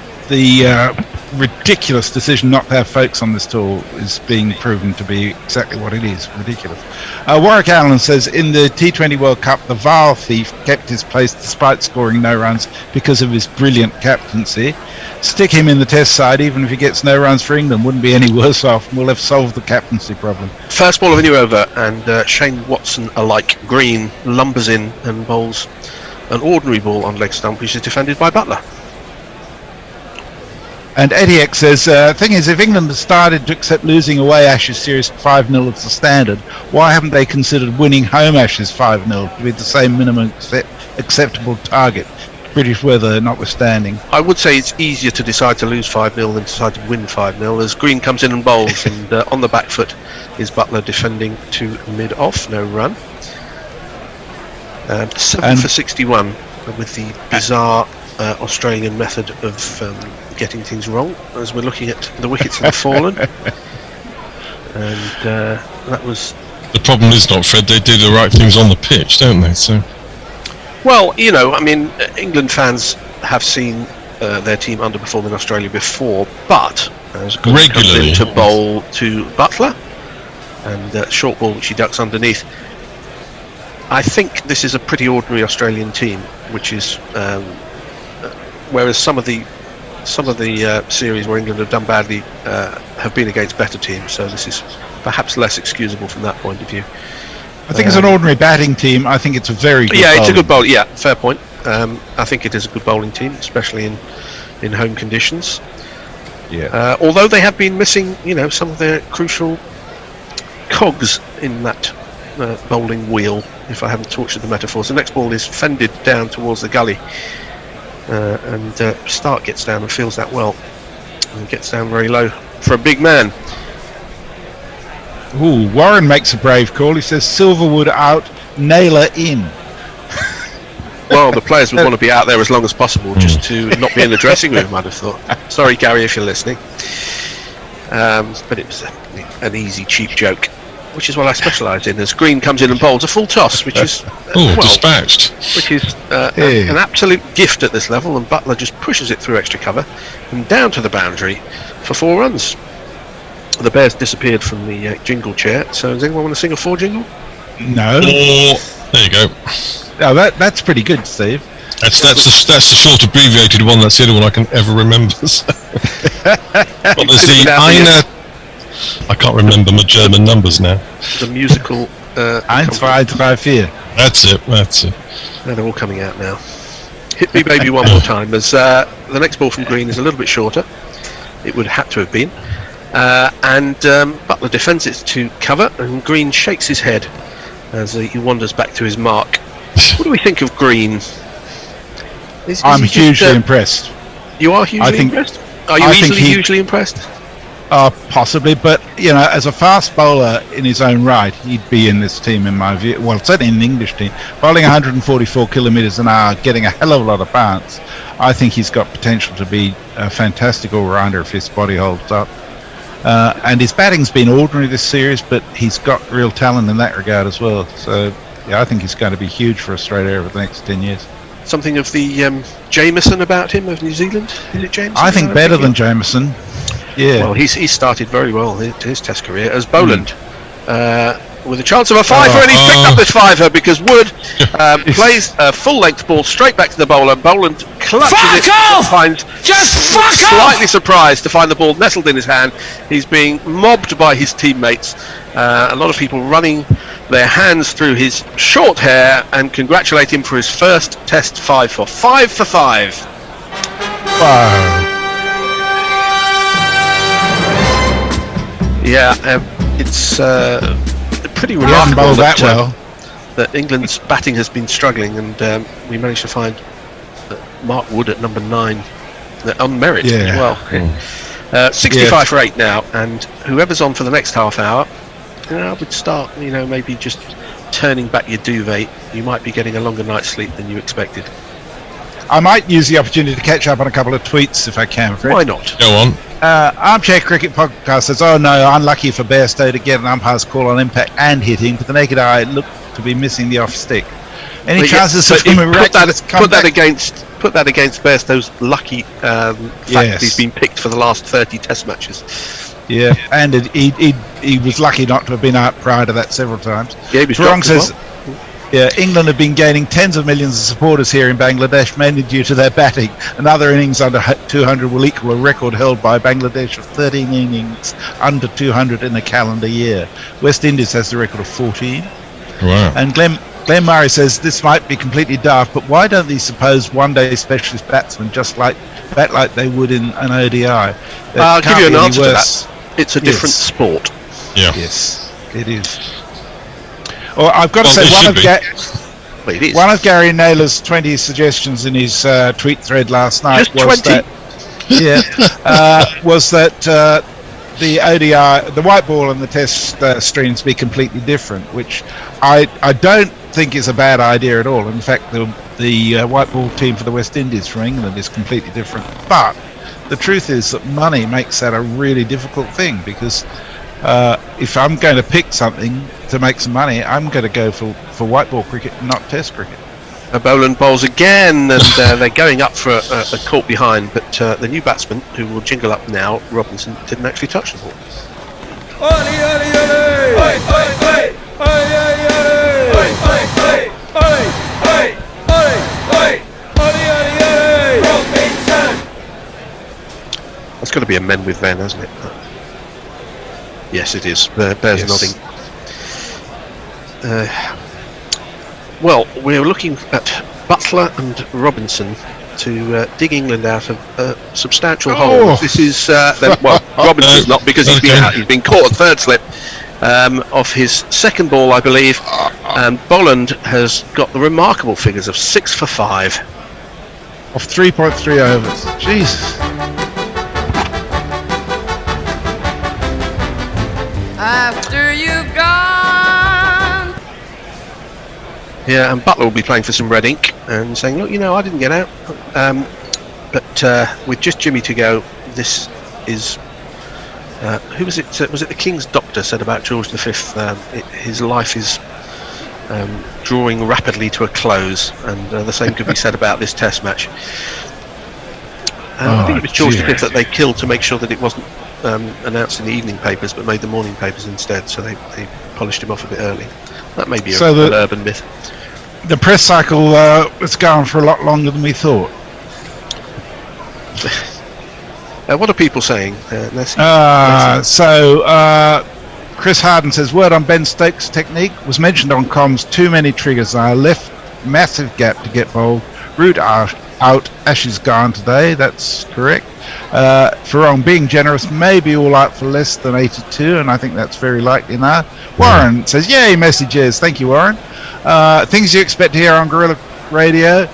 ridiculous decision not to have folks on this tour is being proven to be exactly what it is, ridiculous. Warwick Allen says, in the T20 World Cup, the VAR thief kept his place despite scoring no runs because of his brilliant captaincy. Stick him in the test side, even if he gets no runs for England, wouldn't be any worse off. We'll have solved the captaincy problem. First ball of a new over, and Shane Watson alike, Green, lumbers in and bowls an ordinary ball on leg stump, which is defended by Butler. And Eddie X says, thing is, if England has started to accept losing away Ashes series 5-0 as the standard, why haven't they considered winning home Ashes 5-0 to be the same minimum acceptable target, British weather notwithstanding? I would say it's easier to decide to lose 5-0 than decide to win 5-0, as Green comes in and bowls, and on the back foot is Butler defending to mid-off, no run. 7 for 61 with the bizarre Australian method of getting things wrong, as we're looking at the wickets that have fallen. And that was... The problem is not, Fred, they do the right things on the pitch, don't they? So, well, you know, I mean, England fans have seen their team underperform in Australia before, but as Green comes in to bowl to Butler, and short ball which he ducks underneath, I think this is a pretty ordinary Australian team, which is whereas some of the series where England have done badly have been against better teams, so this is perhaps less excusable from that point of view. I think it's an ordinary batting team. I think it's a very good bowling. It's a good bowling. Yeah, fair point. I think it is a good bowling team, especially in home conditions. Yeah. Although they have been missing, you know, some of their crucial cogs in that bowling wheel, if I haven't tortured the metaphors. The next ball is fended down towards the gully, and Stark gets down and feels that well, and gets down very low for a big man. Ooh, Warren makes a brave call. He says Silverwood out, Naylor in. Well, the players would want to be out there as long as possible, just to not be in the dressing room, I'd have thought. Sorry, Gary, if you're listening. But it was an easy, cheap joke, which is what I specialise in, as Green comes in and bowls a full toss, which is dispatched, which is an absolute gift at this level, and Butler just pushes it through extra cover and down to the boundary for 4 runs. The Bears disappeared from the jingle chair, so does anyone want to sing a 4 jingle? No. There you go. Oh, that's pretty good, Steve. That's the short abbreviated one. That's the only one I can ever remember. But there's the Eine. I can't remember my German numbers now. The musical. 1, 2, 3, 4. That's it. And they're all coming out now. Hit me, baby, one more time. As the next ball from Green is a little bit shorter. It would have to have been. And Butler defends it to cover, and Green shakes his head as he wanders back to his mark. What do we think of Green? I'm hugely impressed. You are hugely impressed? Are you hugely impressed? Possibly, but you know, as a fast bowler in his own right, he'd be in this team in my view. Well, certainly in the English team, bowling 144 kilometres an hour, getting a hell of a lot of bounce. I think he's got potential to be a fantastic all-rounder if his body holds up. And his batting's been ordinary this series, but he's got real talent in that regard as well. So, yeah, I think he's going to be huge for Australia over the next 10 years. Something of the Jameson about him of New Zealand? Is it Jameson? I think better than Jameson. Yeah. Well, he's started very well his Test career as Boland, with a chance of a fiver, and he's picked up this fiver because Wood plays a full-length ball straight back to the bowler. Boland clutches it. Finds slightly surprised to find the ball nestled in his hand. He's being mobbed by his teammates. A lot of people running their hands through his short hair and congratulate him for his first Test 5 for 5 for 5. Wow. Yeah, it's pretty He hasn't remarkable bowled that well. that England's batting has been struggling, and we managed to find Mark Wood at number 9 on merit as well. 65 for 8 now, and whoever's on for the next half hour, I would start, maybe just turning back your duvet. You might be getting a longer night's sleep than you expected. I might use the opportunity to catch up on a couple of tweets if I can, Fred. Why not? Go on. Armchair Cricket Podcast says, "Oh no, unlucky for Bairstow to get an umpire's call on impact and hitting, but the naked eye looked to be missing the off stick. Any chances of him miraculous comeback?" Put that against Bairstow's lucky fact that he's been picked for the last 30 Test matches. Yeah, and he was lucky not to have been out prior to that several times. Yeah, he was Wrong dropped says, as well. yeah, England have been gaining tens of millions of supporters here in Bangladesh, mainly due to their batting. Another innings under 200 will equal a record held by Bangladesh of 13 innings under 200 in a calendar year. West Indies has the record of 14. Wow. And Glenn Murray says, this might be completely daft, but why don't these supposed one-day specialist batsmen just bat like they would in an ODI? I'll give you an answer to that. It's a different sport. Yeah. Yes, it is. Well, I've got to say, one of Gary Naylor's 20 suggestions in his tweet thread last night was that the ODI, the white ball and the Test streams be completely different, which I don't think is a bad idea at all. In fact, the white ball team for the West Indies from England is completely different. But the truth is that money makes that a really difficult thing, because if I'm going to pick something to make some money, I'm going to go for white ball cricket, not Test cricket. Boland bowls again, and they're going up for a caught behind, but the new batsman, who will jingle up now, Robinson, didn't actually touch the ball. That's got to be a men with men, hasn't it? Yes, it is. Bears nodding. Well, we're looking at Butler and Robinson to dig England out of a substantial hole. This is Robinson's not, because he's been out. He's been caught at third slip off his second ball, I believe. And Boland has got the remarkable figures of 6 for 5 off 3.3 overs. Jesus. After you've gone. Yeah, and Butler will be playing for some red ink and saying, look, I didn't get out. But with just Jimmy to go, this is... who was it? Was it the King's Doctor said about George V? His life is drawing rapidly to a close, and the same could be said about this Test match. I think it was George V that they killed to make sure that it wasn't announced in the evening papers, but made the morning papers instead, so they polished him off a bit early. That may be an urban myth. The press cycle was going for a lot longer than we thought. What are people saying, Nessie? Chris Harden says, word on Ben Stokes' technique was mentioned on comms. Too many triggers. Left massive gap to get bowled. Root out. Ashes gone today. That's correct. Farong, being generous, may be all out for less than 82, and I think that's very likely now. Warren says, yay, messages. Thank you, Warren. Things you expect to hear on Guerrilla Radio.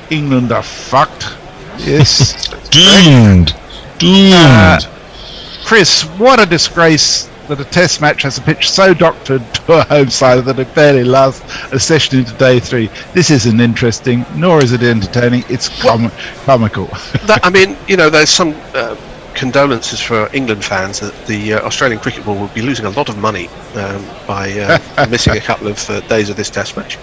England are fucked. Yes. Doomed. Chris, what a disgrace that a Test match has a pitch so doctored to a home side that it barely lasts a session into day 3. This isn't interesting, nor is it entertaining. It's comical. There's some condolences for England fans that the Australian cricket ball will be losing a lot of money by missing a couple of days of this Test match.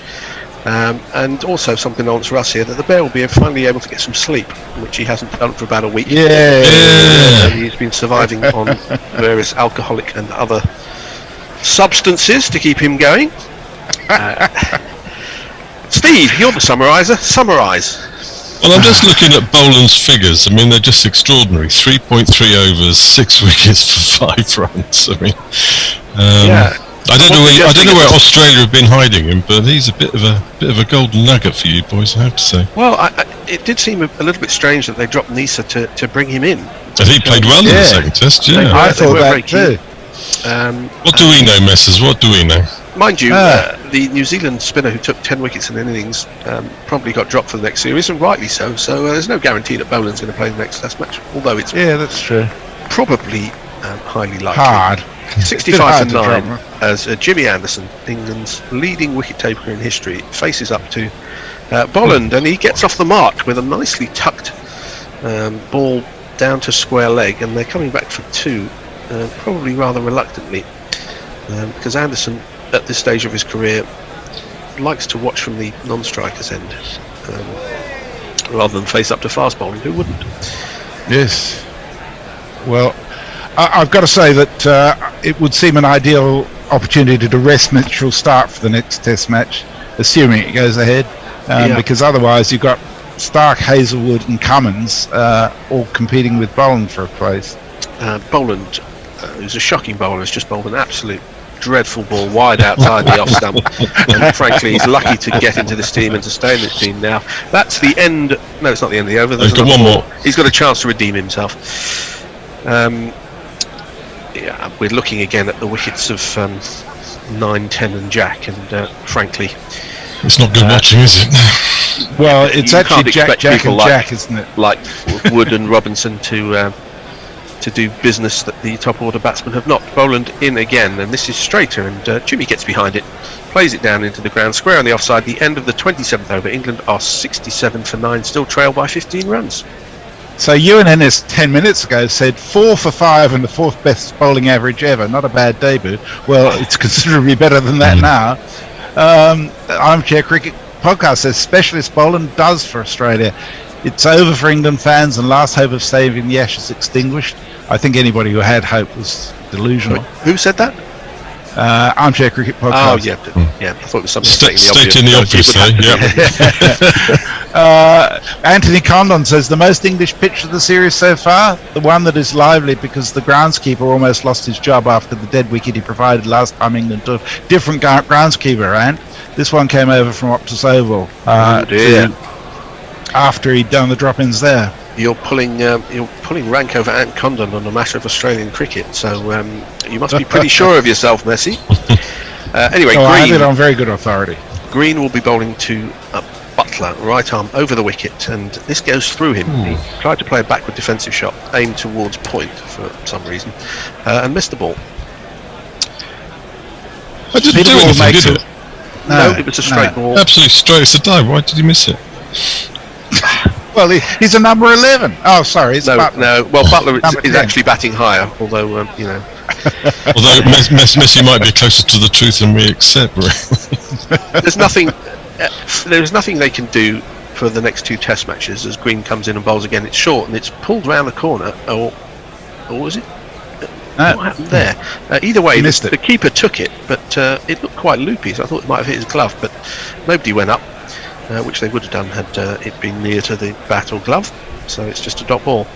And also some condolence for us here that the Bear will be finally able to get some sleep, which he hasn't done for about a week. He's been surviving on various alcoholic and other substances to keep him going. Steve, you're the summariser. Summarise. Well, I'm just looking at Boland's figures. I mean, they're just extraordinary. 3.3 overs, 6 wickets for 5 runs. I mean, I don't know where Australia have been hiding him, but he's a bit of a golden nugget for you boys, I have to say. Well, it did seem a little bit strange that they dropped Nisa to bring him in. I think he played well in the second test. Yeah, I thought that too. What do we know, Messers? What do we know? Mind you, the New Zealand spinner who took 10 wickets in an innings probably got dropped for the next series, and rightly so. So there's no guarantee that Boland's going to play the next Test match, although it's that's true. Probably highly likely. Hard. 65 for 9 as Jimmy Anderson, England's leading wicket taker in history, faces up to Boland, and he gets off the mark with a nicely tucked ball down to square leg, and they're coming back for 2, probably rather reluctantly, because Anderson at this stage of his career likes to watch from the non-striker's end rather than face up to fast bowling. Who wouldn't? Yes. Well, I've got to say that it would seem an ideal opportunity to rest Mitchell Stark for the next Test match, assuming it goes ahead, because otherwise you've got Stark, Hazelwood and Cummins all competing with Boland for a place. Boland, who's a shocking bowler, has just bowled an absolute dreadful ball wide outside the off stump, and frankly he's lucky to get into this team and to stay in this team now. That's the end. No, it's not the end of the over. There's got one more. He's got a chance to redeem himself. We're looking again at the wickets of 9, 10 and Jack, and frankly it's not good watching, is it? Well, it's actually Jack and like, Jack, isn't it? Like Wood and Robinson to do business that the top order batsmen have not. Boland in again, and this is straighter, and Jimmy gets behind it, plays it down into the ground, square on the offside. The end of the 27th over. England are 67 for 9, still trail by 15 runs. So you and Ennis 10 minutes ago said 4 for 5 and the 4th best bowling average ever. Not a bad debut. Well, it's considerably better than that now. Armchair Cricket Podcast says specialist Boland does for Australia. It's over for England fans, and last hope of saving the Ashes extinguished. I think anybody who had hope was delusional. Who said that? Armchair Cricket Podcast. Oh, yeah. I thought it was something stating the obvious. Anthony Condon says the most English pitch of the series so far, the one that is lively because the groundskeeper almost lost his job after the dead wicket he provided last time England took. Different groundskeeper, and this one came over from Optus Oval after he'd done the drop-ins there. You're pulling rank over Ant Condon on a matter of Australian cricket, so you must be pretty sure of yourself, Messi. Anyway, I have it on very good authority. Green will be bowling to Butler, right arm over the wicket, and this goes through him. He tried to play a backward defensive shot, aimed towards point for some reason, and missed the ball. I didn't do anything, did it? No, it was a straight ball. Absolutely straight as a die. Why did you miss it? Well, he's a number 11. Oh, sorry, it's Butler. No, well, Butler is actually batting higher, although, Although Messi might be closer to the truth than we accept. There's nothing they can do for the next 2 Test matches as Green comes in and bowls again. It's short and it's pulled round the corner, or was it? What happened there? Either way, the keeper took it, but it looked quite loopy, so I thought it might have hit his glove, but nobody went up. Which they would have done had it been near to the bat or glove, so it's just a dot ball.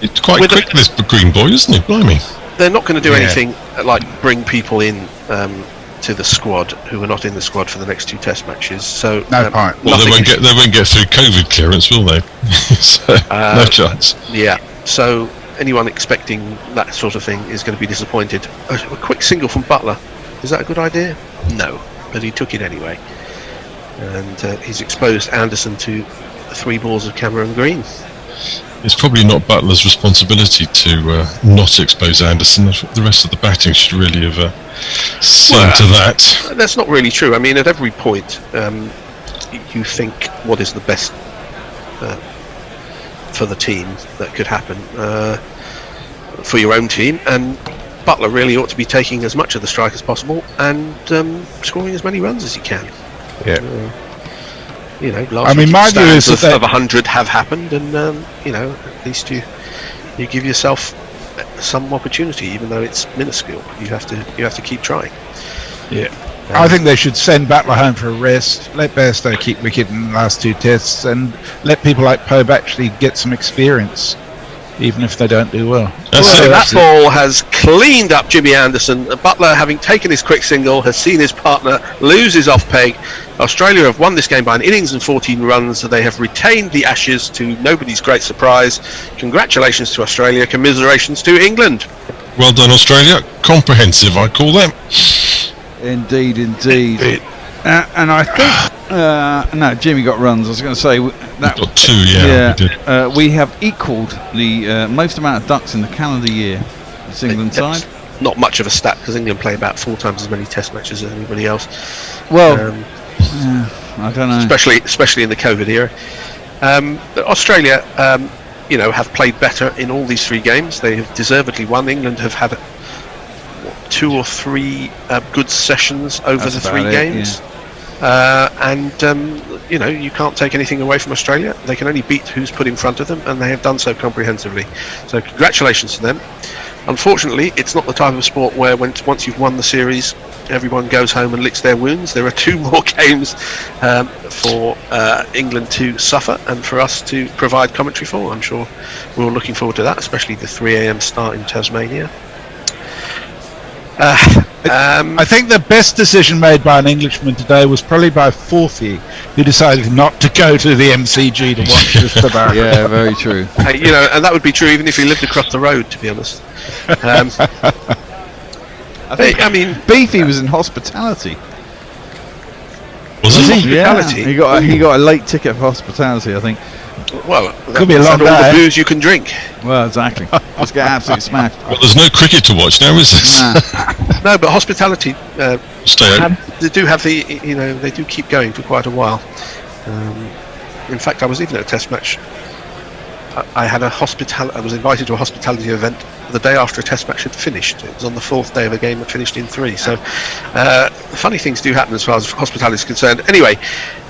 It's quite quick, this Green boy, isn't it? Blimey. They're not going to do anything like bring people in to the squad who are not in the squad for the next 2 Test matches. So no point. Well, they won't get through COVID clearance, will they? So, no chance. Yeah. So anyone expecting that sort of thing is going to be disappointed. A quick single from Butler. Is that a good idea? No, but he took it anyway. And he's exposed Anderson to 3 balls of Cameron Green. It's probably not Butler's responsibility to not expose Anderson. The rest of the batting should really have seen to that. That's not really true. I mean, at every point, you think what is the best for the team that could happen for your own team, and Butler really ought to be taking as much of the strike as possible and scoring as many runs as he can. Yeah. Last my view is of 100 have happened, and at least you give yourself some opportunity, even though it's minuscule. You have to keep trying. Yeah. I think they should send Butler home for a rest, let Bairstow keep wicket in the last 2 tests, and let people like Pope actually get some experience, even if they don't do well. So that ball has cleaned up Jimmy Anderson. Butler, having taken his quick single, has seen his partner lose his off peg. Australia have won this game by an innings and 14 runs. They have retained the Ashes to nobody's great surprise. Congratulations to Australia. Commiserations to England. Well done, Australia. Comprehensive, I call them. Indeed. And I think no, Jimmy got runs. I was going to say that got 2. Yeah, we did. We have equalled the most amount of ducks in the calendar year. This England side. Not much of a stat because England play about 4 times as many Test matches as anybody else. Well, I don't know. Especially in the COVID era. But Australia, have played better in all these 3 games. They have deservedly won. England have had 2 or 3 good sessions over the 3 games. You can't take anything away from Australia. They can only beat who's put in front of them, and they have done so comprehensively. So congratulations to them. Unfortunately, it's not the type of sport where once you've won the series, everyone goes home and licks their wounds. There are 2 more games for England to suffer and for us to provide commentary for. I'm sure we're all looking forward to that, especially the 3 a.m. start in Tasmania. I think the best decision made by an Englishman today was probably by Forthy, who decided not to go to the MCG to watch this debate. Yeah, very true. And that would be true even if he lived across the road, to be honest. I mean, Beefy was in hospitality. Was he? Yeah, he got a late ticket for hospitality, I think. Well, could be a long day. All the booze you can drink. Well, exactly. Let's get absolutely smashed. Well, there's no cricket to watch now, is there? No, but hospitality. Stay open. They do have they do keep going for quite a while. In fact, I was even at a Test match. I was invited to a hospitality event the day after a Test match had finished. It was on the 4th day of a game that finished in 3. So, funny things do happen as far as hospitality is concerned. Anyway,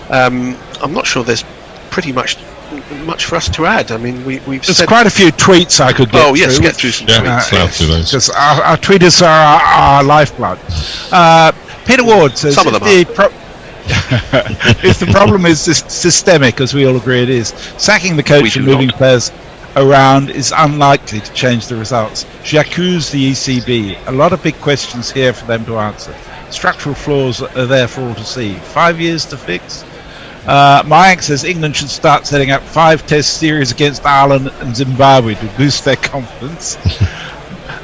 I'm not sure there's pretty much for us to add. I mean, there's quite a few tweets I could get through. Yes, get through some tweets. Through those. Because our tweeters are our lifeblood. Peter Ward says, some of them if the problem is systemic, as we all agree it is, sacking the coach and moving players around is unlikely to change the results. J'accuse the ECB. A lot of big questions here for them to answer. Structural flaws are there for all to see. 5 years to fix? Mayank says England should start setting up 5 Test series against Ireland and Zimbabwe to boost their confidence.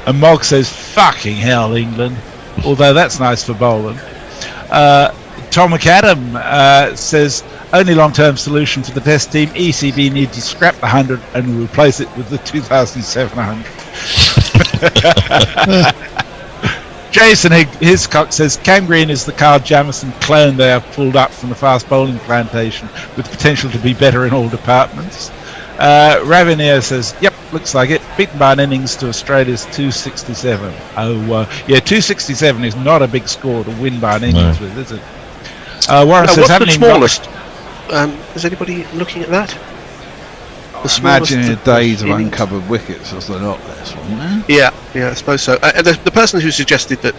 And Mog says, fucking hell, England. Although that's nice for bowling. Tom McAdam says, only long-term solution for the Test team, ECB need to scrap the 100 and replace it with the 2700. Jason Hiscock says Cam Green is the Carl Jamieson clone they have pulled up from the fast bowling plantation with potential to be better in all departments. Ravinier says, yep, looks like it. Beaten by an innings to Australia's 267. 267 is not a big score to win by an innings with, is it? Warren says, what's the smallest? Is anybody looking at that? Imagine in the days of uncovered wickets, was there not this one there? Yeah, I suppose so. The person who suggested that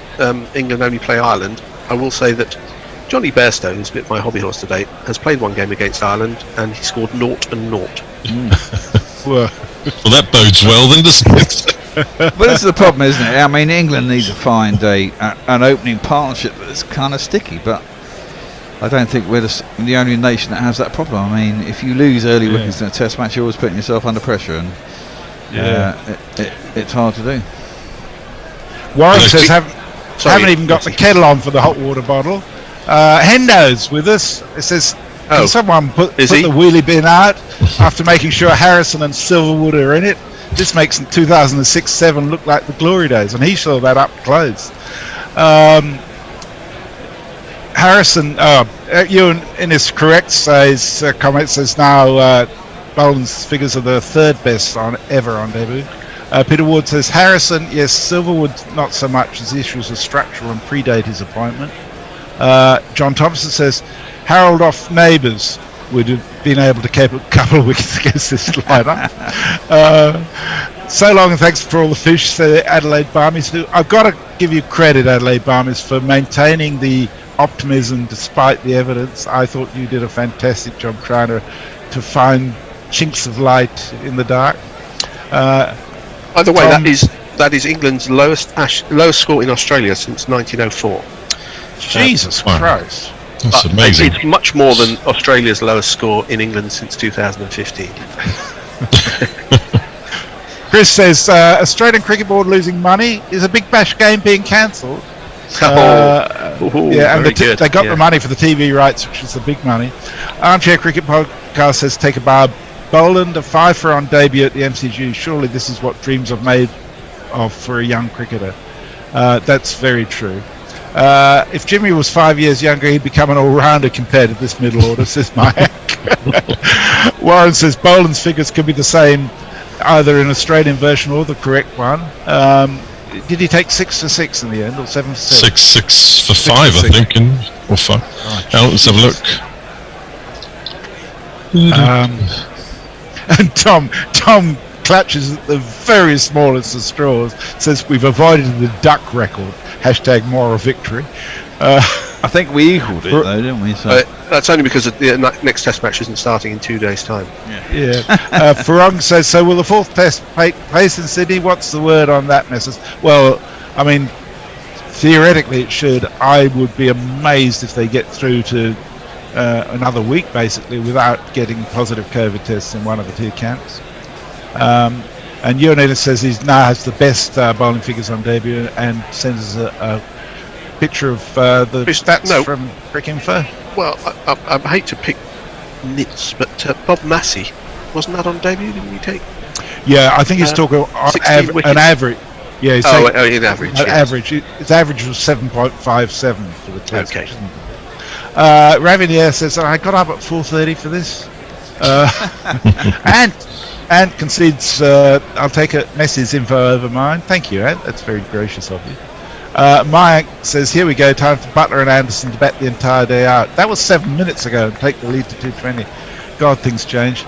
England only play Ireland, I will say that Johnny Bairstow, who's been my hobby horse to date, has played 1 game against Ireland and he scored 0 and 0. Well, that bodes well then, doesn't it? But this is the problem, isn't it? I mean, England needs to find an opening partnership that's kind of sticky, but I don't think we're the only nation that has that problem. I mean, if you lose early wickets in a Test match, you're always putting yourself under pressure, and it's hard to do. Warren says, haven't even got the kettle on for the hot water bottle. Hendo's with us. It says, can someone put the wheelie bin out after making sure Harrison and Silverwood are in it? This makes 2006-07 look like the glory days, and he saw that up close. Harrison, Ewan Innes corrects his comment, says now Boland's figures are the 3rd best ever on debut. Peter Ward says Harrison, yes, Silverwood not so much as the issues of structural and predate his appointment. John Thompson says Harold off Neighbours would have been able to keep a couple of wickets against this lineup. So long and thanks for all the fish, said Adelaide Barmies. I've got to give you credit, Adelaide Barmies, for maintaining the optimism despite the evidence. I thought you did a fantastic job trying to find chinks of light in the dark. By the way, that is England's lowest score in Australia since 1904. Jesus Christ. That's amazing. It's much more than Australia's lowest score in England since 2015. Chris says, Australian Cricket Board losing money. Is a Big Bash game being cancelled? Yeah, and they got the money for the TV rights, which is the big money. Armchair Cricket Podcast says, take a bar. Boland, a 5-for on debut at the MCG. Surely this is what dreams are made of for a young cricketer. That's very true. If Jimmy was 5 years younger, he'd become an all-rounder compared to this middle order, says Mike. Warren says Boland's figures could be the same, either in Australian version or the correct one. Did he take 6 for 6 in the end, or 7 for 6? 6 for 5, I think, or 5. Let's have a look. And Tom clutches at the very smallest of straws, says we've avoided the duck record. # moral victory. I think we equalled it though, didn't we? So. That's only because the next test match isn't starting in 2 days' time. Yeah. Farong says, so will the 4th test take place in Sydney? What's the word on that, Mrs.? Well, I mean, theoretically it should. I would be amazed if they get through to another week, basically, without getting positive COVID tests in one of the 2 camps. And Ionita says he now has the best bowling figures on debut and sends us a picture of the stats from Cricinfo. Well, I hate to pick nits, but Bob Massey, wasn't that on debut? Didn't he take? Yeah, I think he's talking on an average. Yeah, he's in average. Average. His average was 7.57 for the test. Okay. Ravinier says, I got up at 4:30 for this. And concedes, I'll take Messi's info over mine. Thank you, Ant. That's very gracious of you. Mike says, here we go, time for Butler and Anderson to bat the entire day out. That was 7 minutes ago and take the lead to 220. God, things change.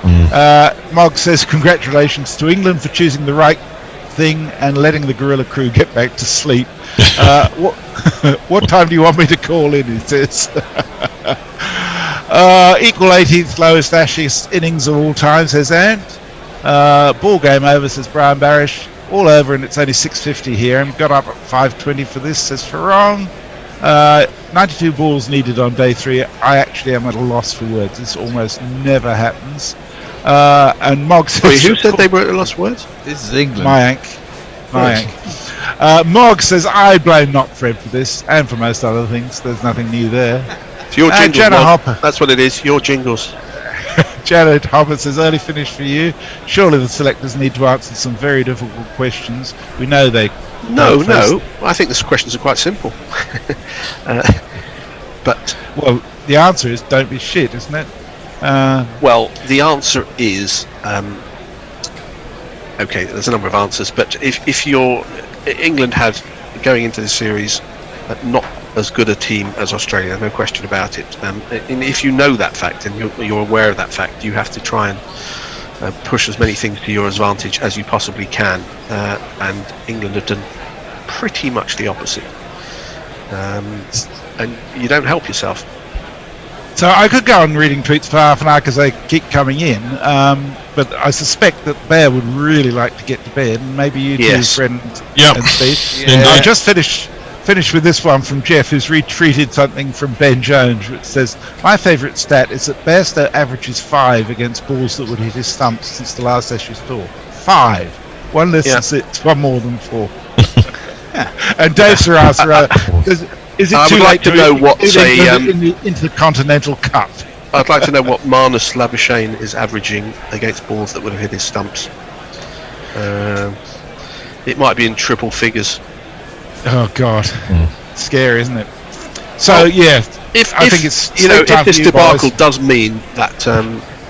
Mog says, congratulations to England for choosing the right thing and letting the Gorilla crew get back to sleep. What time do you want me to call in, he says. Equal 18th lowest Ashes innings of all time, says Ant. Ball game over, says Brian Barish. All over, and it's only 6:50 here. And got up at 5:20 for this, says Farong. 92 balls needed on day 3. I actually am at a loss for words. This almost never happens. And Mog says... Wait, who said they were at a loss for words? This is England. Mayank. Mog says, I blame Not Fred for this, and for most other things. There's nothing new there. It's your jingles, Hopper. That's what it is, your jingles. Janet Hopper says, early finish for you. Surely the selectors need to answer some very difficult questions. We know they... No. I think the questions are quite simple. But... Well, the answer is don't be shit, isn't it? Well, the answer is... okay, there's a number of answers, but if you're... England had, going into this series, not as good a team as Australia, no question about it. And if you know that fact and you're aware of that fact, you have to try and push as many things to your advantage as you possibly can. And England have done pretty much the opposite. And you don't help yourself. So I could go on reading tweets for half an hour because they keep coming in, but I suspect that Bear would really like to get to bed, and maybe you too, Fred and Steve. I just finished with this one from Jeff, who's retweeted something from Ben Jones, which says, my favourite stat is that Bairstow averages 5 against balls that would hit his stumps since the last Ashes tour. 5. One less than 6, one more than 4. And Dave Sarasa, is it too late to know what into the Continental Cup? I'd like to know what Marnus Labuschagne is averaging against balls that would have hit his stumps. It might be in triple figures. Oh God, scary, isn't it? So I think it's if this debacle does mean that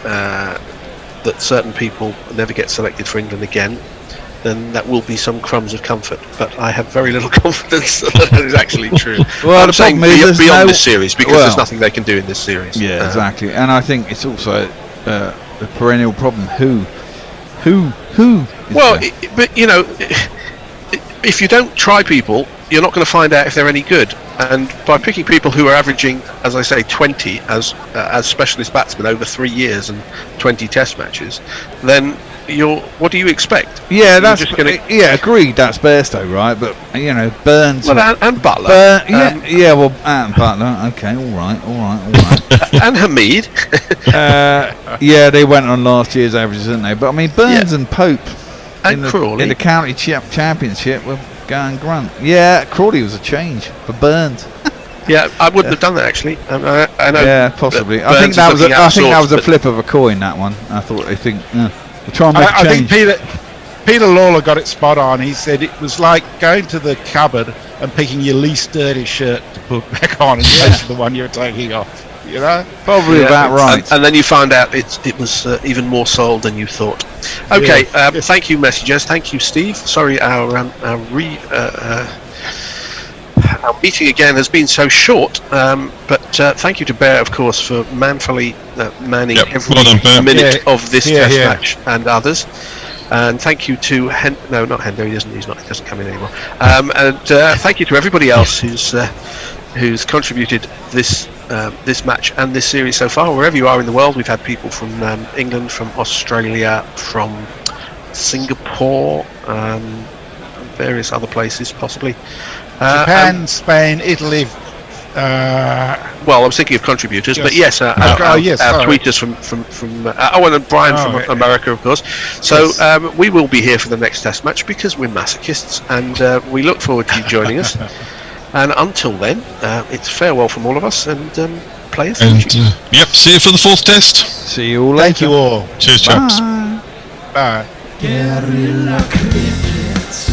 that certain people never get selected for England again, then that will be some crumbs of comfort. But I have very little confidence that is actually true. Well, I'm saying beyond this series, because there's nothing they can do in this series. Yeah, exactly. And I think it's also the perennial problem. Who? Well, but if you don't try people, you're not going to find out if they're any good. And by picking people who are averaging, as I say, 20 as specialist batsmen over 3 years and 20 Test matches, then what do you expect? Yeah, that's agreed. That's Bairstow, right? But Burns. Well, and Butler. And Butler. Okay, all right. And Hamid. Yeah, they went on last year's averages, didn't they? But I mean, Burns and Pope and in the county championship were going grunt. Yeah, Crawley was a change for Burns. Yeah, I wouldn't have done that actually. I know. Yeah, possibly. I think that was a flip of a coin. That one. I thought they think. We'll try and make a change. I think Peter Lawler got it spot on. He said it was like going to the cupboard and picking your least dirty shirt to put back on in place of the one you're taking off. Probably about right. And then you found out it was even more sold than you thought. Okay, thank you, messengers. Thank you, Steve. Sorry, our meeting again has been so short, but thank you to Bear, of course, for manfully manning every minute of this test match and others. And thank you to not Hendo. He doesn't come in anymore. And thank you to everybody else who's contributed this match and this series so far, wherever you are in the world. We've had people from England, from Australia, from Singapore, various other places possibly. Japan, Spain, Italy. Well, I was thinking of contributors, but yes, our tweeters from and Brian from America, of course. So we will be here for the next test match because we're masochists, and we look forward to you joining us. And until then, it's farewell from all of us, and play us. And see you for the 4th test. See you all later. Thank you all. Cheers, chaps. Bye. Guerrilla crickets.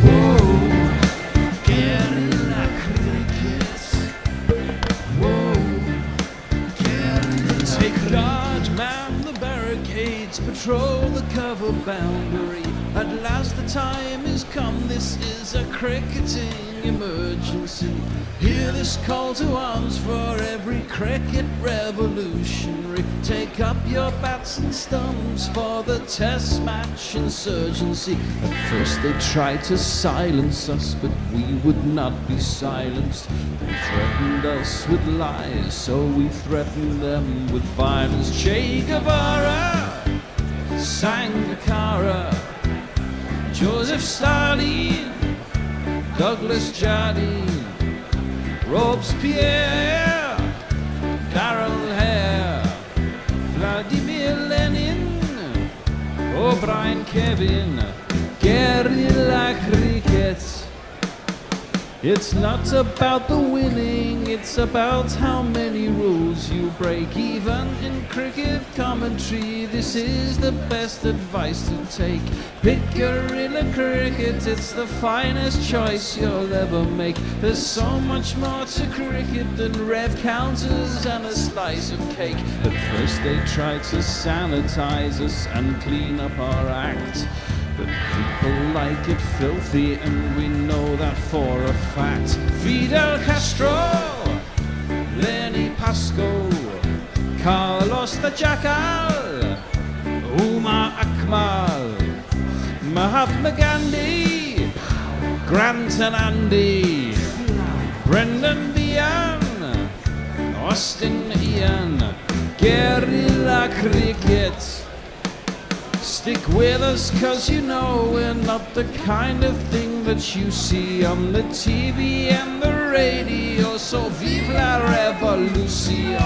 Whoa. Guerrilla crickets. Whoa. Guerrilla. Take guard, man the barricades, patrol the cover boundary. At last the time is come, this is a cricketing emergency. Hear this call to arms for every cricket revolutionary. Take up your bats and stumps for the test match insurgency. At first they tried to silence us, but we would not be silenced. They threatened us with lies, so we threatened them with violence. Che Guevara, Sangakkara, Joseph Stalin, Douglas Jardine, Robespierre, Darrell Hare, Vladimir Lenin, O'Brien Kevin, guerrilla cricket. It's not about the winning, it's about how many rules you break. Even in cricket commentary, this is the best advice to take. Pick guerrilla cricket, it's the finest choice you'll ever make. There's so much more to cricket than rev counters and a slice of cake. At first they tried to sanitize us and clean up our act, but people like it filthy, and we know that for a fact. Fidel Castro, Lenny Pascoe, Carlos the Jackal, Umar Akmal, Mahatma Gandhi, Grant and Andy, Brendan Behan, Austin Ian, guerrilla cricket. Stick with us, cause you know we're not the kind of thing that you see on the TV and the radio. So vive la revolution.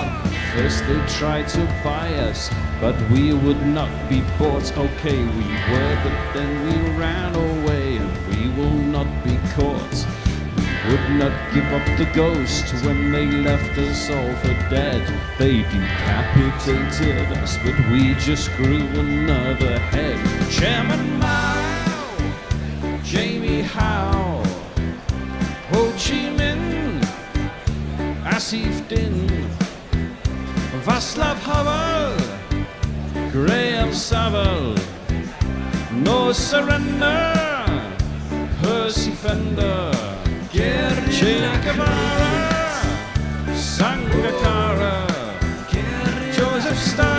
First they tried to buy us, but we would not be bought. Okay, we were, but then we ran away, and we will not be caught. Would not give up the ghost when they left us all for dead. They decapitated us, but we just grew another head. Chairman Mao, Jamie Howe, Ho Chi Minh, Asif Din, Václav Havel, Graham Saville, No Surrender, Percy Fender, Che Guevara, Sangakkara, Joseph Stalin.